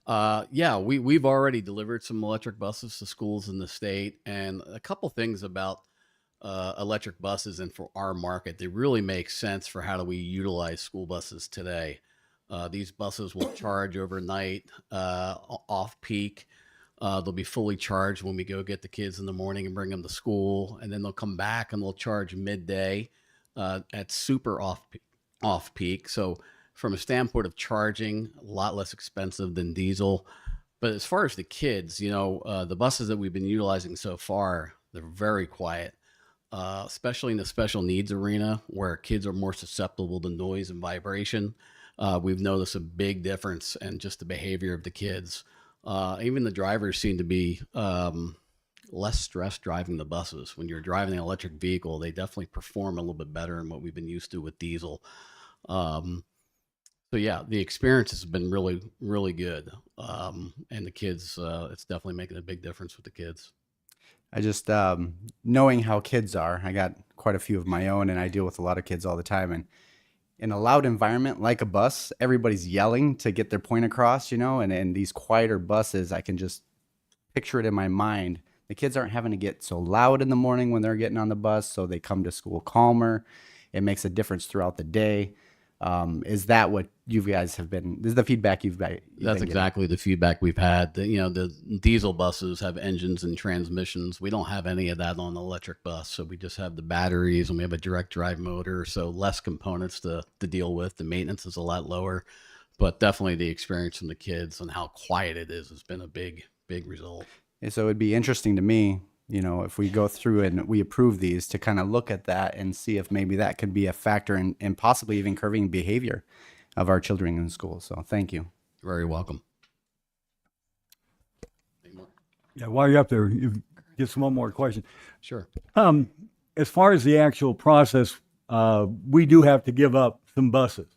Speaker 14: We've already delivered some electric buses to schools in the state, and a couple things about electric buses and for our market, they really make sense for how do we utilize school buses today. These buses will charge overnight, off peak. They'll be fully charged when we go get the kids in the morning and bring them to school, and then they'll come back and they'll charge midday at super off peak. So from a standpoint of charging, a lot less expensive than diesel. But as far as the kids, the buses that we've been utilizing so far, they're very quiet, especially in the special needs arena where kids are more susceptible to noise and vibration. We've noticed a big difference in just the behavior of the kids. Even the drivers seem to be less stressed driving the buses. When you're driving an electric vehicle, they definitely perform a little bit better than what we've been used to with diesel. So yeah, the experience has been really, really good. And the kids, it's definitely making a big difference with the kids.
Speaker 3: I just, knowing how kids are, I got quite a few of my own and I deal with a lot of kids all the time. And in a loud environment like a bus, everybody's yelling to get their point across, and these quieter buses, I can just picture it in my mind. The kids aren't having to get so loud in the morning when they're getting on the bus, so they come to school calmer. It makes a difference throughout the day. Is that what you guys have been? This is the feedback you've got.
Speaker 14: That's exactly the feedback we've had. The diesel buses have engines and transmissions. We don't have any of that on the electric bus. So we just have the batteries and we have a direct drive motor. So less components to deal with. The maintenance is a lot lower, but definitely the experience from the kids and how quiet it is has been a big, big result.
Speaker 3: And so it'd be interesting to me, if we go through and we approve these, to kind of look at that and see if maybe that could be a factor in possibly even curbing behavior of our children in school. So thank you.
Speaker 14: You're very welcome.
Speaker 4: Yeah, while you're up there, just one more question.
Speaker 14: Sure.
Speaker 4: As far as the actual process, we do have to give up some buses.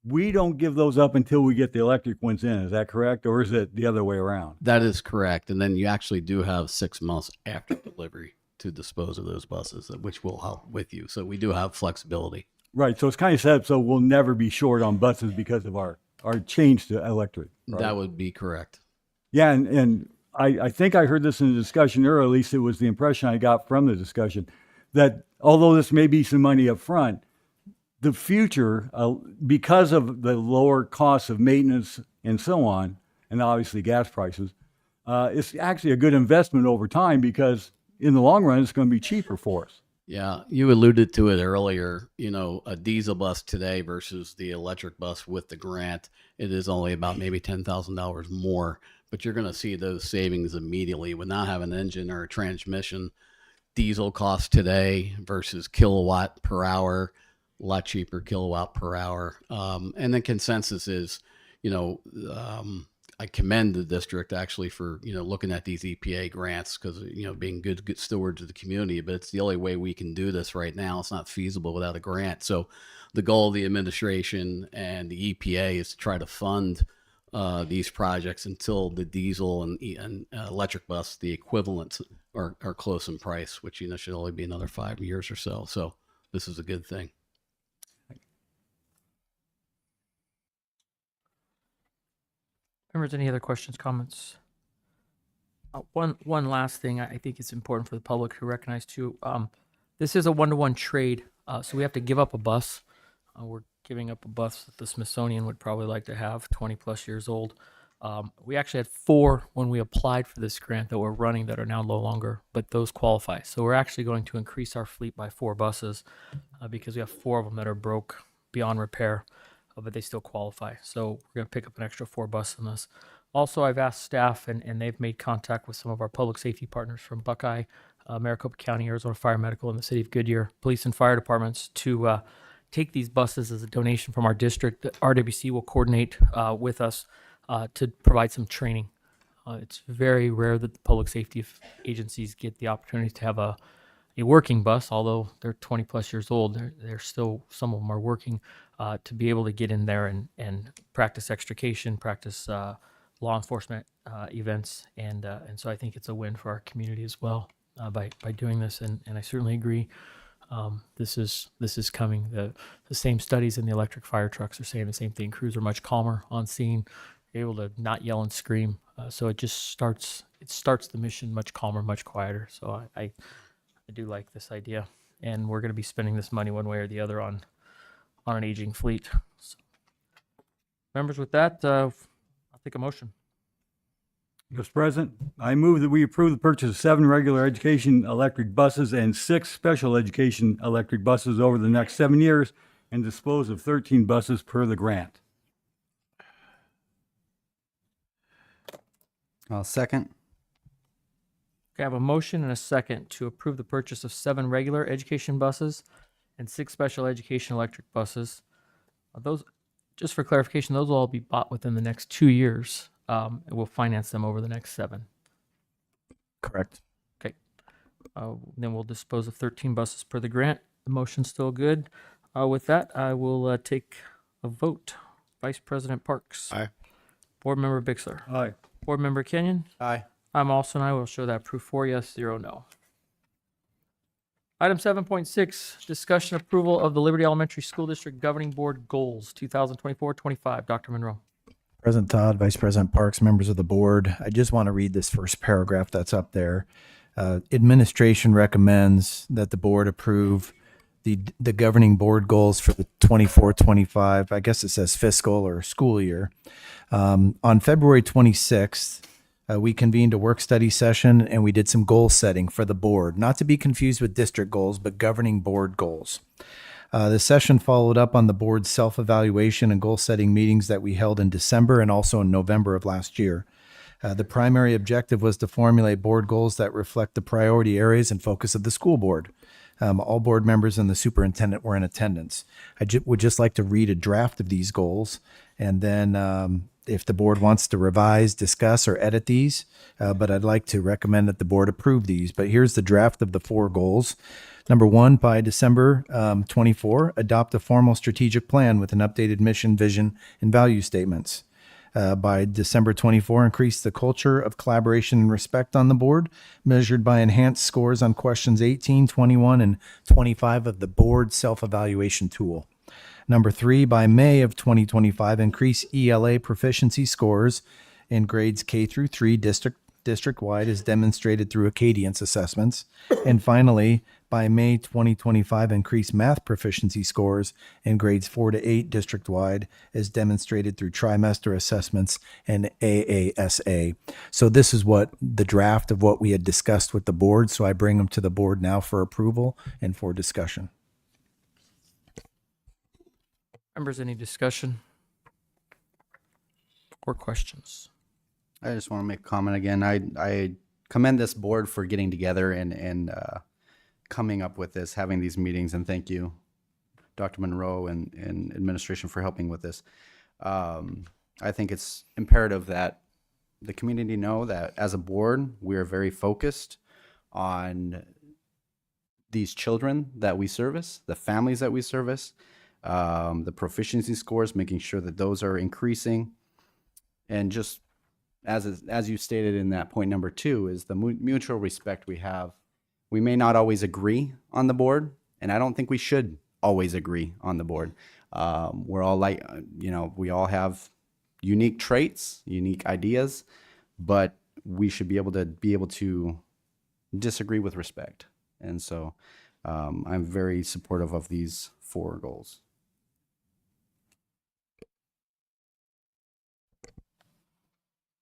Speaker 4: We don't give those up until we get the electric ones in. Is that correct? Or is it the other way around?
Speaker 14: That is correct. And then you actually do have 6 months after delivery to dispose of those buses, which will help with you. So we do have flexibility.
Speaker 4: Right. So it's kind of set up so we'll never be short on buses because of our change to electric. Right?
Speaker 14: That would be correct.
Speaker 4: Yeah. And I think I heard this in the discussion earlier, at least it was the impression I got from the discussion, that although this may be some money up front, the future, because of the lower costs of maintenance and so on, and obviously gas prices, it's actually a good investment over time because in the long run, it's going to be cheaper for us.
Speaker 14: Yeah, you alluded to it earlier. A diesel bus today versus the electric bus with the grant, it is only about maybe $10,000 more, but you're going to see those savings immediately with not having an engine or a transmission. Diesel costs today versus kilowatt per hour, a lot cheaper kilowatt per hour. And the consensus is, I commend the district actually for, looking at these EPA grants because, being good stewards of the community, but it's the only way we can do this right now. It's not feasible without a grant. So the goal of the administration and the EPA is to try to fund these projects until the diesel and electric bus, the equivalents are close in price, which, should only be another 5 years or so. So this is a good thing.
Speaker 1: Members, any other questions, comments? One last thing I think it's important for the public to recognize too. This is a one-to-one trade, so we have to give up a bus. We're giving up a bus that the Smithsonian would probably like to have, 20 plus years old. We actually had 4 when we applied for this grant that we're running that are now no longer, but those qualify. So we're actually going to increase our fleet by 4 buses because we have 4 of them that are broke beyond repair. But they still qualify. So we're going to pick up an extra 4 buses on this. Also, I've asked staff, and they've made contact with some of our public safety partners from Buckeye, Maricopa County, Arizona Fire Medical, and the City of Goodyear, police and fire departments to take these buses as a donation from our district. The RWC will coordinate with us to provide some training. It's very rare that the public safety agencies get the opportunity to have a working bus, although they're 20 plus years old, they're still, some of them are working, to be able to get in there and practice extrication, practice law enforcement events. And so I think it's a win for our community as well by doing this. And I certainly agree. This is coming. The same studies in the electric fire trucks are saying the same thing. Crews are much calmer on scene, able to not yell and scream. So it just starts the mission much calmer, much quieter. So I do like this idea, and we're going to be spending this money one way or the other on an aging fleet. So Members, with that, I'll take a motion.
Speaker 4: Mr. President, I move that we approve the purchase of 7 regular education electric buses and 6 special education electric buses over the next 7 years and dispose of 13 buses per the grant.
Speaker 3: I'll second.
Speaker 1: Okay, I have a motion and a second to approve the purchase of 7 regular education buses and 6 special education electric buses. Those, just for clarification, those will all be bought within the next 2 years, and we'll finance them over the next 7.
Speaker 5: Correct.
Speaker 1: Okay. Then we'll dispose of 13 buses per the grant. The motion's still good. With that, I will take a vote. Vice President Parks.
Speaker 6: Aye.
Speaker 1: Board Member Bixler.
Speaker 4: Aye.
Speaker 1: Board Member Kenyon.
Speaker 3: Aye.
Speaker 1: I'm also an aye. Will show that proof 4 yes, 0 no. Item 7.6, discussion approval of the Liberty Elementary School District Governing Board Goals 2024-25. Dr. Monroe.
Speaker 5: President Todd, Vice President Parks, members of the board, I just want to read this first paragraph that's up there. Administration recommends that the board approve the governing board goals for the 24-25, I guess it says fiscal or school year. On February 26th, we convened a work study session and we did some goal setting for the board, not to be confused with district goals, but governing board goals. The session followed up on the board's self-evaluation and goal-setting meetings that we held in December and also in November of last year. The primary objective was to formulate board goals that reflect the priority areas and focus of the school board. All board members and the superintendent were in attendance. I would just like to read a draft of these goals, and then if the board wants to revise, discuss, or edit these, but I'd like to recommend that the board approve these. But here's the draft of the 4 goals. Number 1, by December 24, adopt a formal strategic plan with an updated mission, vision, and value statements. By December 24, increase the culture of collaboration and respect on the board, measured by enhanced scores on questions 18, 21, and 25 of the board self-evaluation tool. Number 3, by May of 2025, increase ELA proficiency scores in grades K through 3 district-wide as demonstrated through Acadience assessments. And finally, by May 2025, increase math proficiency scores in grades 4 to 8 district-wide as demonstrated through trimester assessments and AASA. So this is what the draft of what we had discussed with the board. So I bring them to the board now for approval and for discussion.
Speaker 1: Members, any discussion or questions?
Speaker 3: I just want to make a comment again. I commend this board for getting together and coming up with this, having these meetings, and thank you, Dr. Monroe and administration for helping with this. I think it's imperative that the community know that as a board, we are very focused on these children that we service, the families that we service, the proficiency scores, making sure that those are increasing. And just as you stated in that point number 2, is the mutual respect we have. We may not always agree on the board, and I don't think we should always agree on the board. We're all like, we all have unique traits, unique ideas, but we should be able to disagree with respect. And so I'm very supportive of these 4 goals.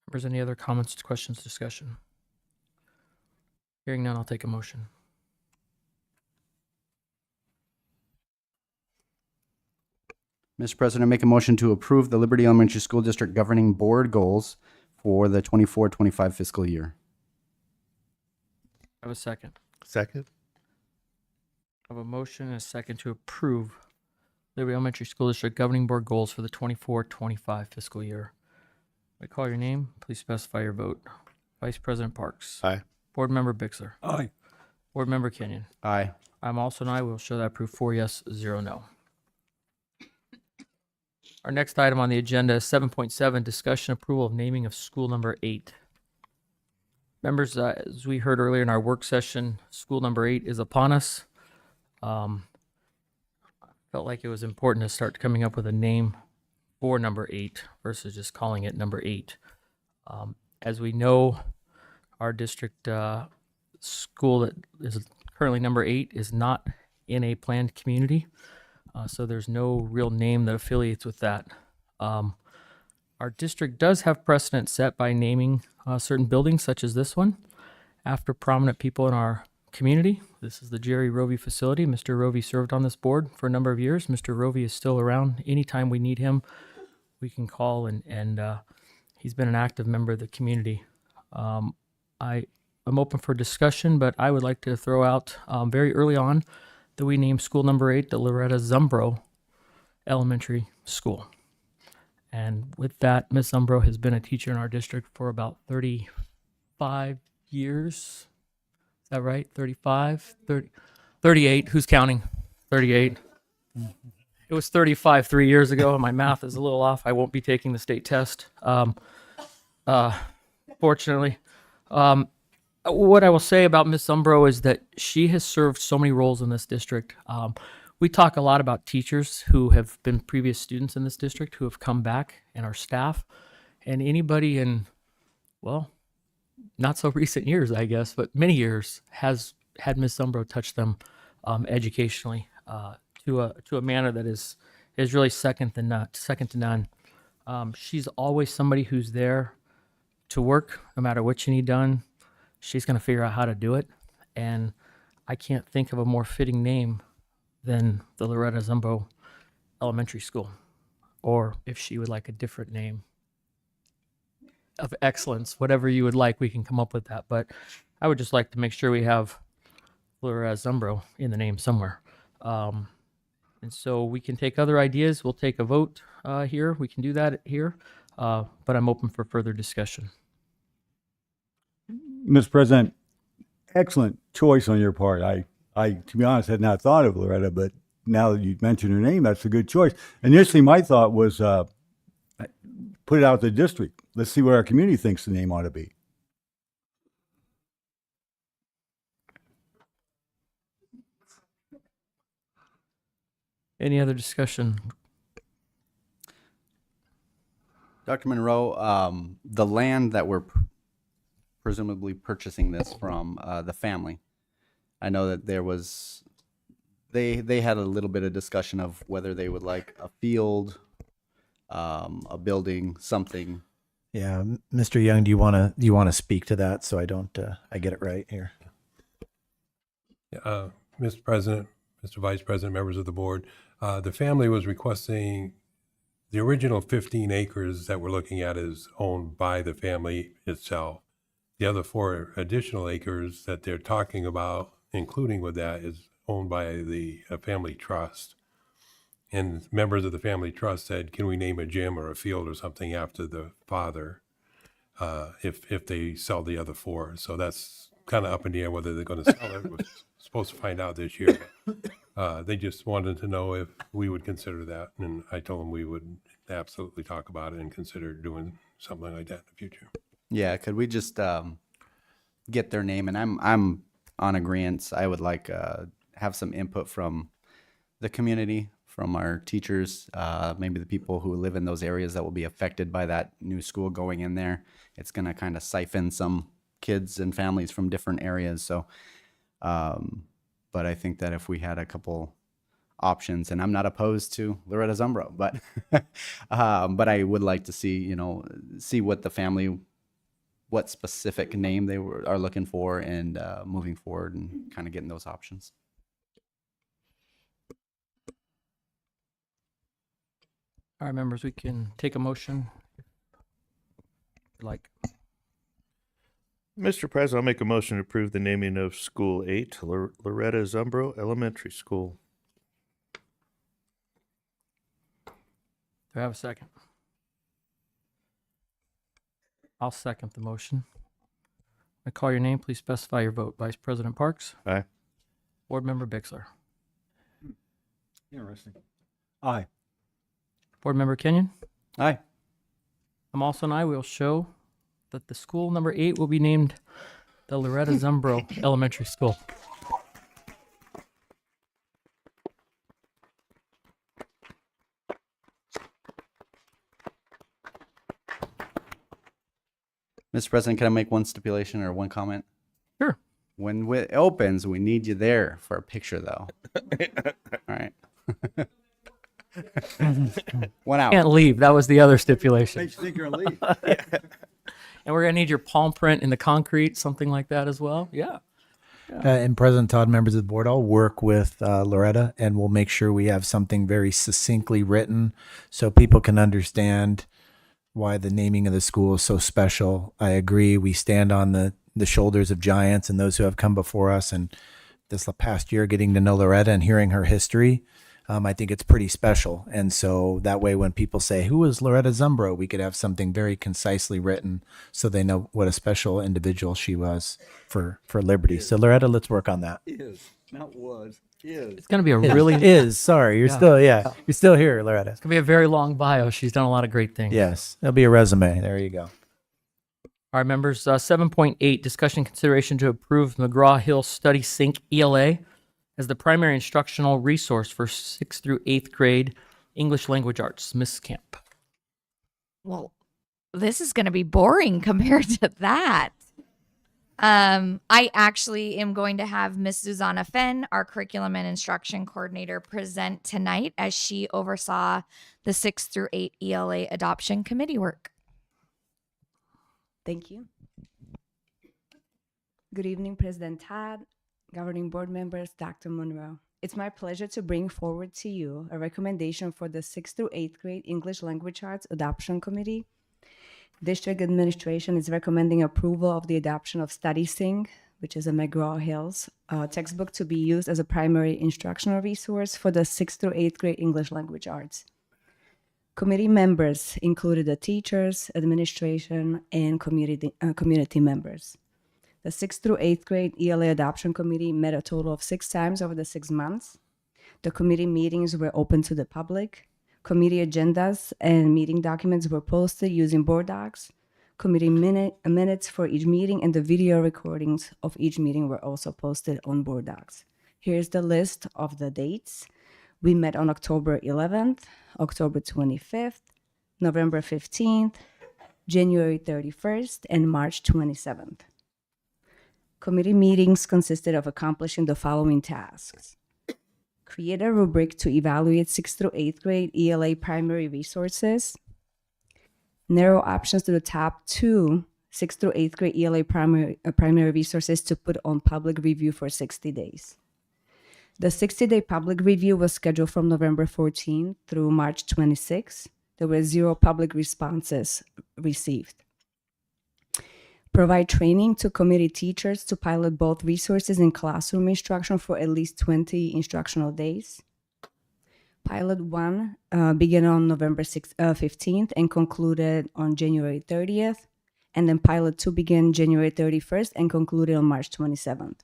Speaker 1: Members, any other comments, questions, discussion? Hearing none, I'll take a motion.
Speaker 3: Mr. President, I make a motion to approve the Liberty Elementary School District Governing Board goals for the 24-25 fiscal year.
Speaker 1: I have a second.
Speaker 6: Second.
Speaker 1: I have a motion and a second to approve Liberty Elementary School District Governing Board goals for the 24-25 fiscal year. I call your name, please specify your vote. Vice President Parks.
Speaker 6: Aye.
Speaker 1: Board Member Bixler.
Speaker 4: Aye.
Speaker 1: Board Member Kenyon.
Speaker 3: Aye.
Speaker 1: I'm also an aye. We'll show that proof 4 yes, 0 no. Our next item on the agenda is 7.7, discussion approval of naming of school number 8. Members, as we heard earlier in our work session, school number 8 is upon us. I felt like it was important to start coming up with a name for number 8 versus just calling it number 8. As we know, our district school that is currently number 8 is not in a planned community. So there's no real name that affiliates with that. Our district does have precedent set by naming certain buildings, such as this one, after prominent people in our community. This is the Jerry Rovey facility. Mr. Rovey served on this board for a number of years. Mr. Rovey is still around. Anytime we need him, we can call, and he's been an active member of the community. I am open for discussion, but I would like to throw out very early on that we name school number 8 the Loretta Zumbro Elementary School. And with that, Ms. Zumbro has been a teacher in our district for about 35 years. Is that right? 35? 30, 38. Who's counting? 38. It was 35 3 years ago, and my math is a little off. I won't be taking the state test, fortunately. What I will say about Ms. Zumbro is that she has served so many roles in this district. We talk a lot about teachers who have been previous students in this district who have come back, and our staff, and anybody in, well, not so recent years, I guess, but many years has had Ms. Zumbro touch them educationally to a manner that is really second to none. She's always somebody who's there to work, no matter what you need done. She's going to figure out how to do it, and I can't think of a more fitting name than the Loretta Zumbro Elementary School, or if she would like a different name of excellence, whatever you would like, we can come up with that. But I would just like to make sure we have Loretta Zumbro in the name somewhere. And so we can take other ideas. We'll take a vote here. We can do that here, but I'm open for further discussion.
Speaker 4: Mr. President, excellent choice on your part. I, to be honest, had not thought of Loretta, but now that you mentioned her name, that's a good choice. Initially, my thought was put it out to the district. Let's see what our community thinks the name ought to be.
Speaker 1: Any other discussion?
Speaker 3: Dr. Monroe, the land that we're presumably purchasing this from, the family, I know that there was, they had a little bit of discussion of whether they would like a field, a building, something.
Speaker 5: Yeah, Mr. Young, do you want to speak to that so I don't I get it right here?
Speaker 13: Mr. President, Mr. Vice President, members of the board, the family was requesting the original 15 acres that we're looking at is owned by the family itself. The other 4 additional acres that they're talking about, including with that, is owned by the family trust. And members of the family trust said, can we name a gym or a field or something after the father if they sell the other 4? So that's kind of up in the air whether they're going to sell it. We're supposed to find out this year. They just wanted to know if we would consider that. And I told them we would absolutely talk about it and consider doing something like that in the future.
Speaker 3: Yeah, could we just get their name? And I'm on agreement. I would like have some input from the community, from our teachers, maybe the people who live in those areas that will be affected by that new school going in there. It's going to kind of siphon some kids and families from different areas. So, but I think that if we had a couple options, and I'm not opposed to Loretta Zumbro, but but I would like to see, see what the family, what specific name they are looking for, and moving forward and kind of getting those options.
Speaker 1: All right, members, we can take a motion. Like,
Speaker 6: Mr. President, I'll make a motion to approve the naming of School 8, Loretta Zumbro Elementary School.
Speaker 1: do I have a second? I'll second the motion. I call your name. Please specify your vote. Vice President Parks.
Speaker 6: Aye.
Speaker 1: Board Member Bixler.
Speaker 4: Interesting. Aye.
Speaker 1: Board Member Kenyon.
Speaker 3: Aye.
Speaker 1: I'm also an aye. We'll show that the school number 8 will be named the Loretta Zumbro Elementary School.
Speaker 3: Mr. President, can I make one stipulation or one comment?
Speaker 1: Sure.
Speaker 3: When it opens, we need you there for a picture, though. All right. 1 hour.
Speaker 1: Can't leave. That was the other stipulation.
Speaker 4: Makes you think you're gonna leave.
Speaker 1: And we're gonna need your palm print in the concrete, something like that as well. Yeah.
Speaker 5: And President Todd, members of the board, I'll work with Loretta, and we'll make sure we have something very succinctly written so people can understand why the naming of the school is so special. I agree. We stand on the shoulders of giants and those who have come before us. And this past year, getting to know Loretta and hearing her history, I think it's pretty special. And so that way, when people say, "Who is Loretta Zumbro?" we could have something very concisely written so they know what a special individual she was for Liberty. So Loretta, let's work on that.
Speaker 4: Is, not was, is.
Speaker 1: It's gonna be a really
Speaker 5: Sorry, you're
Speaker 1: Yeah.
Speaker 5: you're still here, Loretta.
Speaker 1: It's gonna be a very long bio. She's done a lot of great things.
Speaker 5: Yes, it'll be a resume. There you go.
Speaker 1: All right, members. 7.8 discussion and consideration to approve McGraw-Hill Study Sync ELA as the primary instructional resource for 6th through 8th grade English language arts. Ms. Camp.
Speaker 2: Well, this is going to be boring compared to that. I actually am going to have Miss Susanna Fenn, our curriculum and instruction coordinator, present tonight as she oversaw the 6 through 8 ELA adoption committee work.
Speaker 15: Thank you. Good evening, President Todd, governing board members, Dr. Monroe. It's my pleasure to bring forward to you a recommendation for the 6th through 8th grade English Language Arts Adoption Committee. District administration is recommending approval of the adoption of Study Sync, which is a McGraw-Hill's textbook to be used as a primary instructional resource for the 6th through 8th grade English Language Arts. Committee members included the teachers, administration, and community members. The 6th through 8th grade ELA Adoption Committee met a total of 6 times over the 6 months. The committee meetings were open to the public. Committee agendas and meeting documents were posted using board docs. Committee minutes for each meeting and the video recordings of each meeting were also posted on board docs. Here's the list of the dates. We met on October 11th, October 25th, November 15th, January 31st, and March 27th. Committee meetings consisted of accomplishing the following tasks. Create a rubric to evaluate 6th through 8th grade ELA primary resources. Narrow options to the top 2 6th through 8th grade ELA primary resources to put on public review for 60 days. The 60-day public review was scheduled from November 14th through March 26th. There were 0 public responses received. Provide training to committee teachers to pilot both resources in classroom instruction for at least 20 instructional days. Pilot 1 began on November 15th and concluded on January 30th. And then Pilot 2 began January 31st and concluded on March 27th.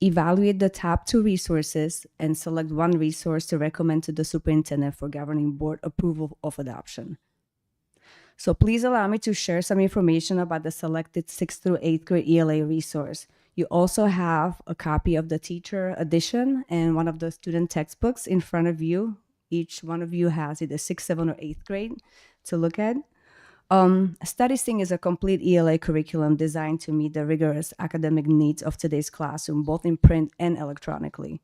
Speaker 15: Evaluate the top 2 resources and select 1 resource to recommend to the superintendent for governing board approval of adoption. So please allow me to share some information about the selected 6th through 8th grade ELA resource. You also have a copy of the teacher edition and one of the student textbooks in front of you. Each one of you has either 6th, 7th, or 8th grade to look at. Study Sync is a complete ELA curriculum designed to meet the rigorous academic needs of today's classroom, both in print and electronically.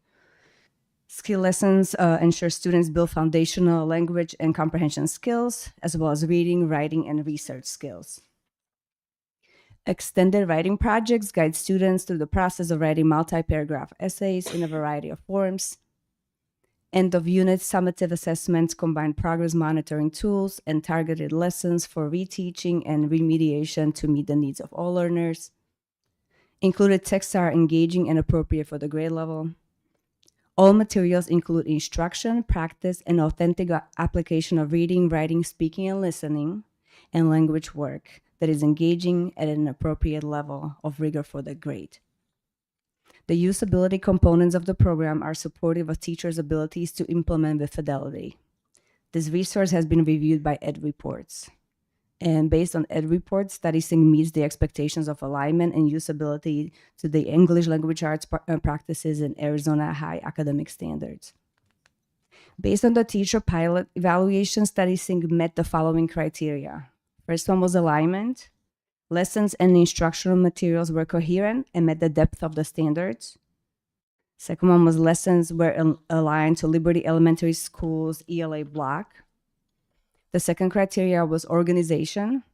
Speaker 15: Skill lessons ensure students build foundational language and comprehension skills, as well as reading, writing, and research skills. Extended writing projects guide students through the process of writing multi-paragraph essays in a variety of forms. End-of-unit summative assessments combine progress monitoring tools and targeted lessons for reteaching and remediation to meet the needs of all learners. Included texts are engaging and appropriate for the grade level. All materials include instruction, practice, and authentic application of reading, writing, speaking, and listening, and language work that is engaging at an appropriate level of rigor for the grade. The usability components of the program are supportive of teachers' abilities to implement with fidelity. This resource has been reviewed by Ed Reports. And based on Ed Reports, Study Sync meets the expectations of alignment and usability to the English language arts practices and Arizona high academic standards. Based on the teacher pilot evaluation, Study Sync met the following criteria. First one was alignment. Lessons and instructional materials were coherent and met the depth of the standards. Second one was lessons were aligned to Liberty Elementary School's ELA block. The second criteria was organization.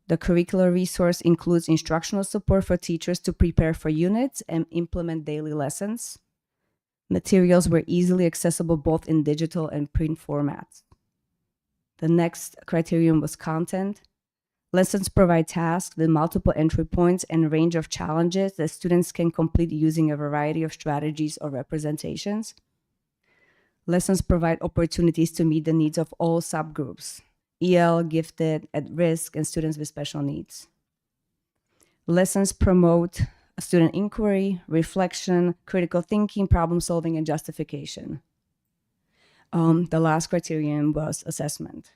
Speaker 15: The curricular resource includes instructional support for teachers to prepare for units and implement daily lessons. Materials were easily accessible both in digital and print formats. The next criterion was content. Lessons provide tasks with multiple entry points and range of challenges that students can complete using a variety of strategies or representations. Lessons provide opportunities to meet the needs of all subgroups: EL, gifted, at risk, and students with special needs. Lessons promote student inquiry, reflection, critical thinking, problem solving, and justification. The last criterion was assessment.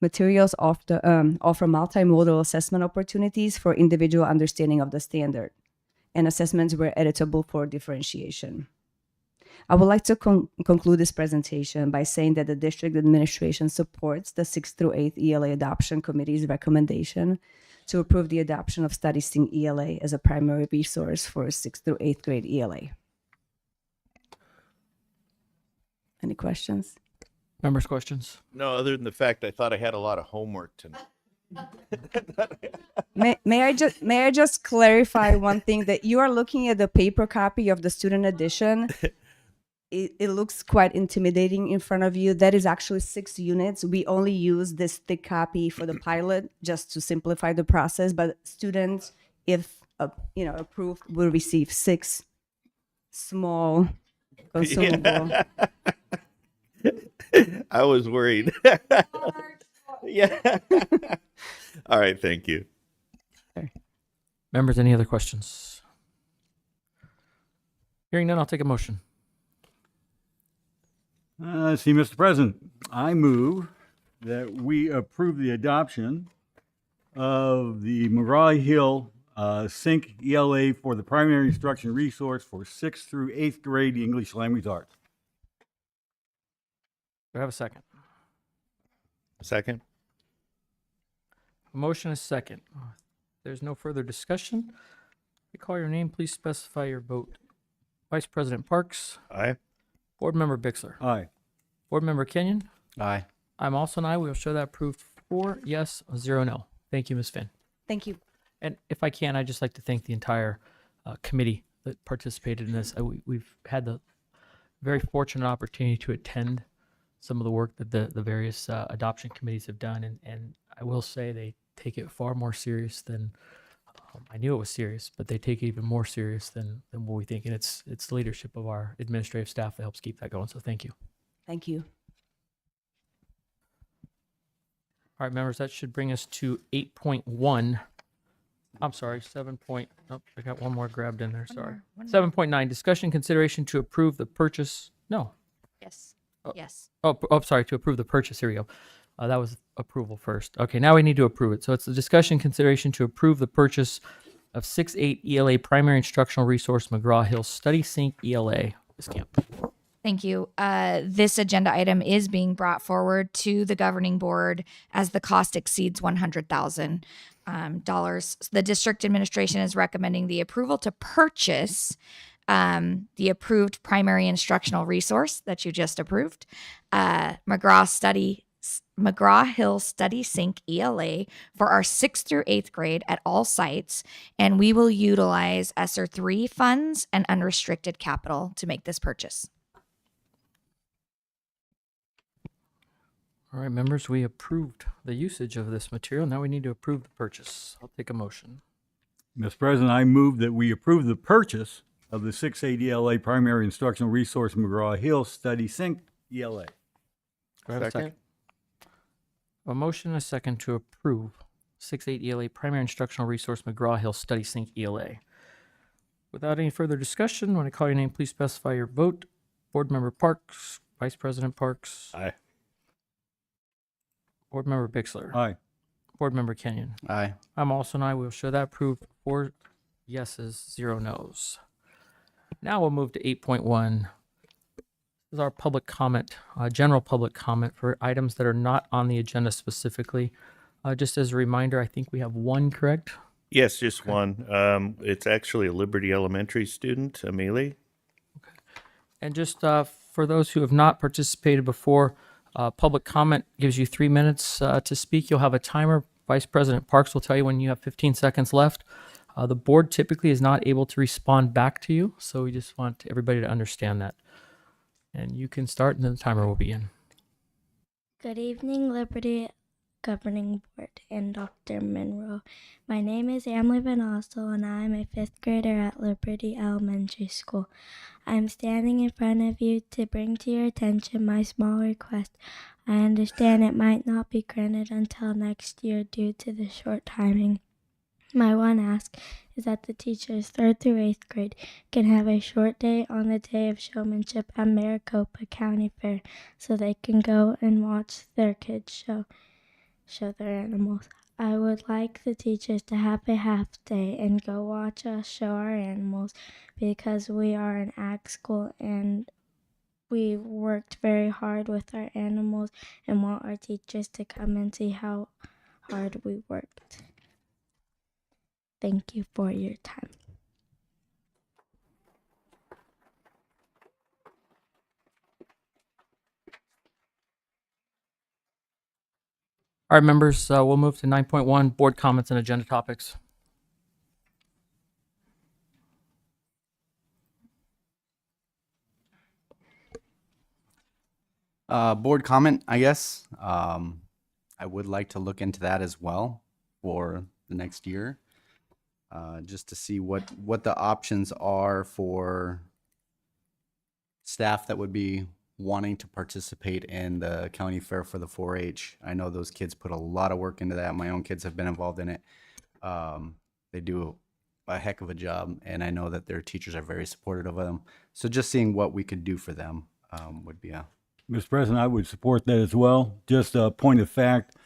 Speaker 15: Materials offer multimodal assessment opportunities for individual understanding of the standard, and assessments were editable for differentiation. I would like to conclude this presentation by saying that the district administration supports the 6th through 8th ELA Adoption Committee's recommendation to approve the adoption of Study Sync ELA as a primary resource for 6th through 8th grade ELA. Any questions?
Speaker 1: Members' questions?
Speaker 6: No, other than the fact I thought I had a lot of homework tonight.
Speaker 15: May I just clarify one thing, that you are looking at the paper copy of the student edition. It looks quite intimidating in front of you. That is actually 6 units. We only use this thick copy for the pilot just to simplify the process. But students, if approved, will receive 6 small consumable.
Speaker 6: Yeah. I was worried. Yeah. All right. Thank you.
Speaker 1: Members, any other questions? Hearing none, I'll take a motion.
Speaker 4: See, Mr. President, I move that we approve the adoption of the McGraw-Hill Sync ELA for the primary instruction resource for 6th through 8th grade English language arts.
Speaker 1: Do I have a second?
Speaker 6: Second.
Speaker 1: A motion is second. There's no further discussion. If you call your name, please specify your vote. Vice President Parks.
Speaker 6: Aye.
Speaker 1: Board Member Bixler.
Speaker 4: Aye.
Speaker 1: Board Member Kenyon.
Speaker 3: Aye.
Speaker 1: I'm also an aye. We will show that approved 4 yes, 0 no. Thank you, Ms. Finn.
Speaker 9: Thank you.
Speaker 1: And if I can, I'd just like to thank the entire committee that participated in this. We've had the very fortunate opportunity to attend some of the work that the various adoption committees have done. And I will say they take it far more serious than, I knew it was serious, but they take it even more serious than what we think. And it's the leadership of our administrative staff that helps keep that going. So thank you.
Speaker 15: Thank you.
Speaker 1: All right, members, that should bring us to 8.1. I'm sorry, 7. Oh, I got one more grabbed in there. Sorry. 7.9, discussion consideration to approve the purchase. No.
Speaker 10: Yes.
Speaker 1: Oh.
Speaker 10: Yes.
Speaker 1: Sorry, to approve the purchase. Here we go. That was approval first. Okay, now we need to approve it. So it's a discussion consideration to approve the purchase of 6-8 ELA primary instructional resource McGraw-Hill Study Sync ELA. Ms. Camp.
Speaker 2: Thank you. This agenda item is being brought forward to the governing board as the cost exceeds $100,000. The district administration is recommending the approval to purchase the approved primary instructional resource that you just approved, McGraw-Hill Study Sync ELA for our 6th through 8th grade at all sites, and we will utilize ESSER 3 funds and unrestricted capital to make this purchase.
Speaker 1: All right, members, we approved the usage of this material. Now we need to approve the purchase. I'll take a motion.
Speaker 4: Mr. President, I move that we approve the purchase of the 6-8 ELA primary instructional resource McGraw-Hill Study Sync ELA.
Speaker 1: Do I have a second? A motion and a second to approve 6-8 ELA primary instructional resource McGraw-Hill Study Sync ELA. Without any further discussion, when I call your name, please specify your vote. Board Member Parks, Vice President Parks.
Speaker 6: Aye.
Speaker 1: Board Member Bixler.
Speaker 4: Aye.
Speaker 1: Board Member Kenyon.
Speaker 3: Aye.
Speaker 1: I'm also an aye. We'll show that approved 4 yeses, 0 nos. Now we'll move to 8.1. This is our public comment, general public comment for items that are not on the agenda specifically. Just as a reminder, I think we have one, correct?
Speaker 6: Yes, just one. It's actually a Liberty Elementary student, Amelie.
Speaker 1: And just for those who have not participated before, public comment gives you 3 minutes to speak. You'll have a timer. Vice President Parks will tell you when you have 15 seconds left. The board typically is not able to respond back to you, so we just want everybody to understand that. And you can start, and then the timer will begin.
Speaker 16: Good evening, Liberty Governing Board and Dr. Monroe. My name is Emily Van Ostel, and I am a 5th grader at Liberty Elementary School. I am standing in front of you to bring to your attention my small request. I understand it might not be granted until next year due to the short timing. My one ask is that the teachers 3rd through 8th grade can have a short day on the day of showmanship at Maricopa County Fair so they can go and watch their kids show their animals. I would like the teachers to have a half day and go watch us show our animals because we are an ag school and we worked very hard with our animals and want our teachers to come and see how hard we worked. Thank you for your time.
Speaker 1: All right, members, we'll move to 9.1, board comments and agenda topics.
Speaker 3: Board comment, I guess. I would like to look into that as well for the next year, just to see what the options are for staff that would be wanting to participate in the county fair for the 4-H. I know those kids put a lot of work into that. My own kids have been involved in it. They do a heck of a job, and I know that their teachers are very supportive of them. So just seeing what we could do for them would be a...
Speaker 4: Mr. President, I would support that as well. Just a point of fact,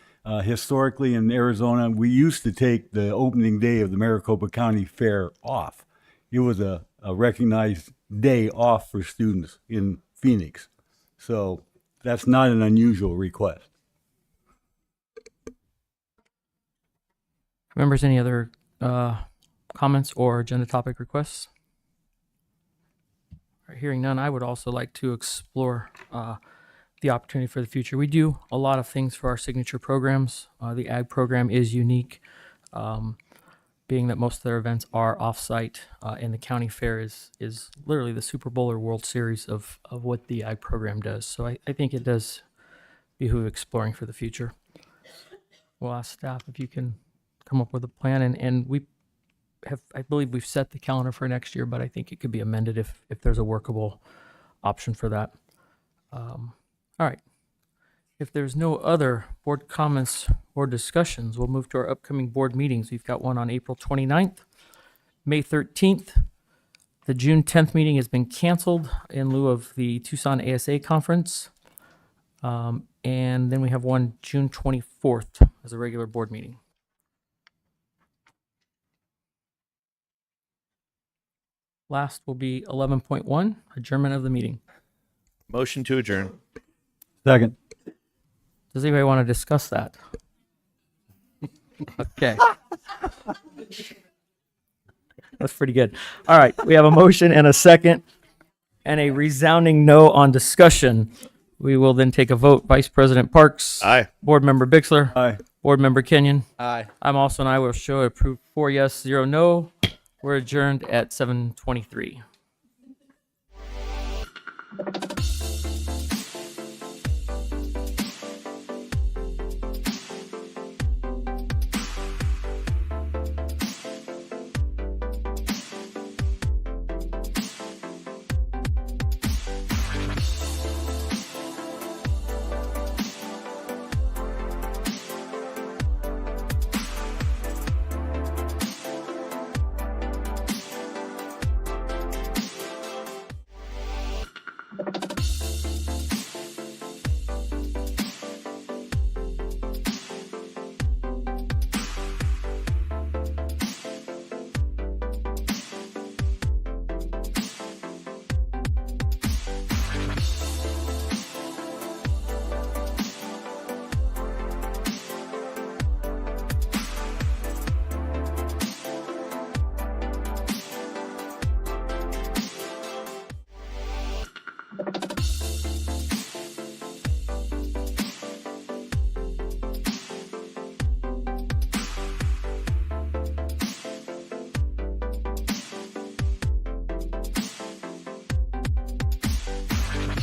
Speaker 4: historically in Arizona, we used to take the opening day of the Maricopa County Fair off. It was a recognized day off for students in Phoenix. So that's not an unusual request.
Speaker 1: Members, any other comments or agenda topic requests? All right, hearing none, I would also like to explore the opportunity for the future. We do a lot of things for our signature programs. The ag program is unique, being that most of their events are off-site, and the county fair is literally the Super Bowl or World Series of what the ag program does. So I think it does behoove exploring for the future. We'll ask staff if you can come up with a plan, and we have, I believe we've set the calendar for next year, but I think it could be amended if there's a workable option for that. All right. If there's no other board comments or discussions, we'll move to our upcoming board meetings. We've got one on April 29th, May 13th. The June 10th meeting has been canceled in lieu of the Tucson ASA conference. And then we have one June 24th as a regular board meeting. Last will be 11.1, adjournment of the meeting.
Speaker 6: Motion to adjourn.
Speaker 4: Second.
Speaker 1: Does anybody want to discuss that? Okay. That's pretty good. All right, we have a motion and a second and a resounding no on discussion. We will then take a vote. Vice President Parks.
Speaker 6: Aye.
Speaker 1: Board Member Bixler.
Speaker 4: Aye.
Speaker 1: Board Member Kenyon.
Speaker 3: Aye.
Speaker 1: I'm also an aye. Will show approved 4 yes, 0 no. We're adjourned at 7:23.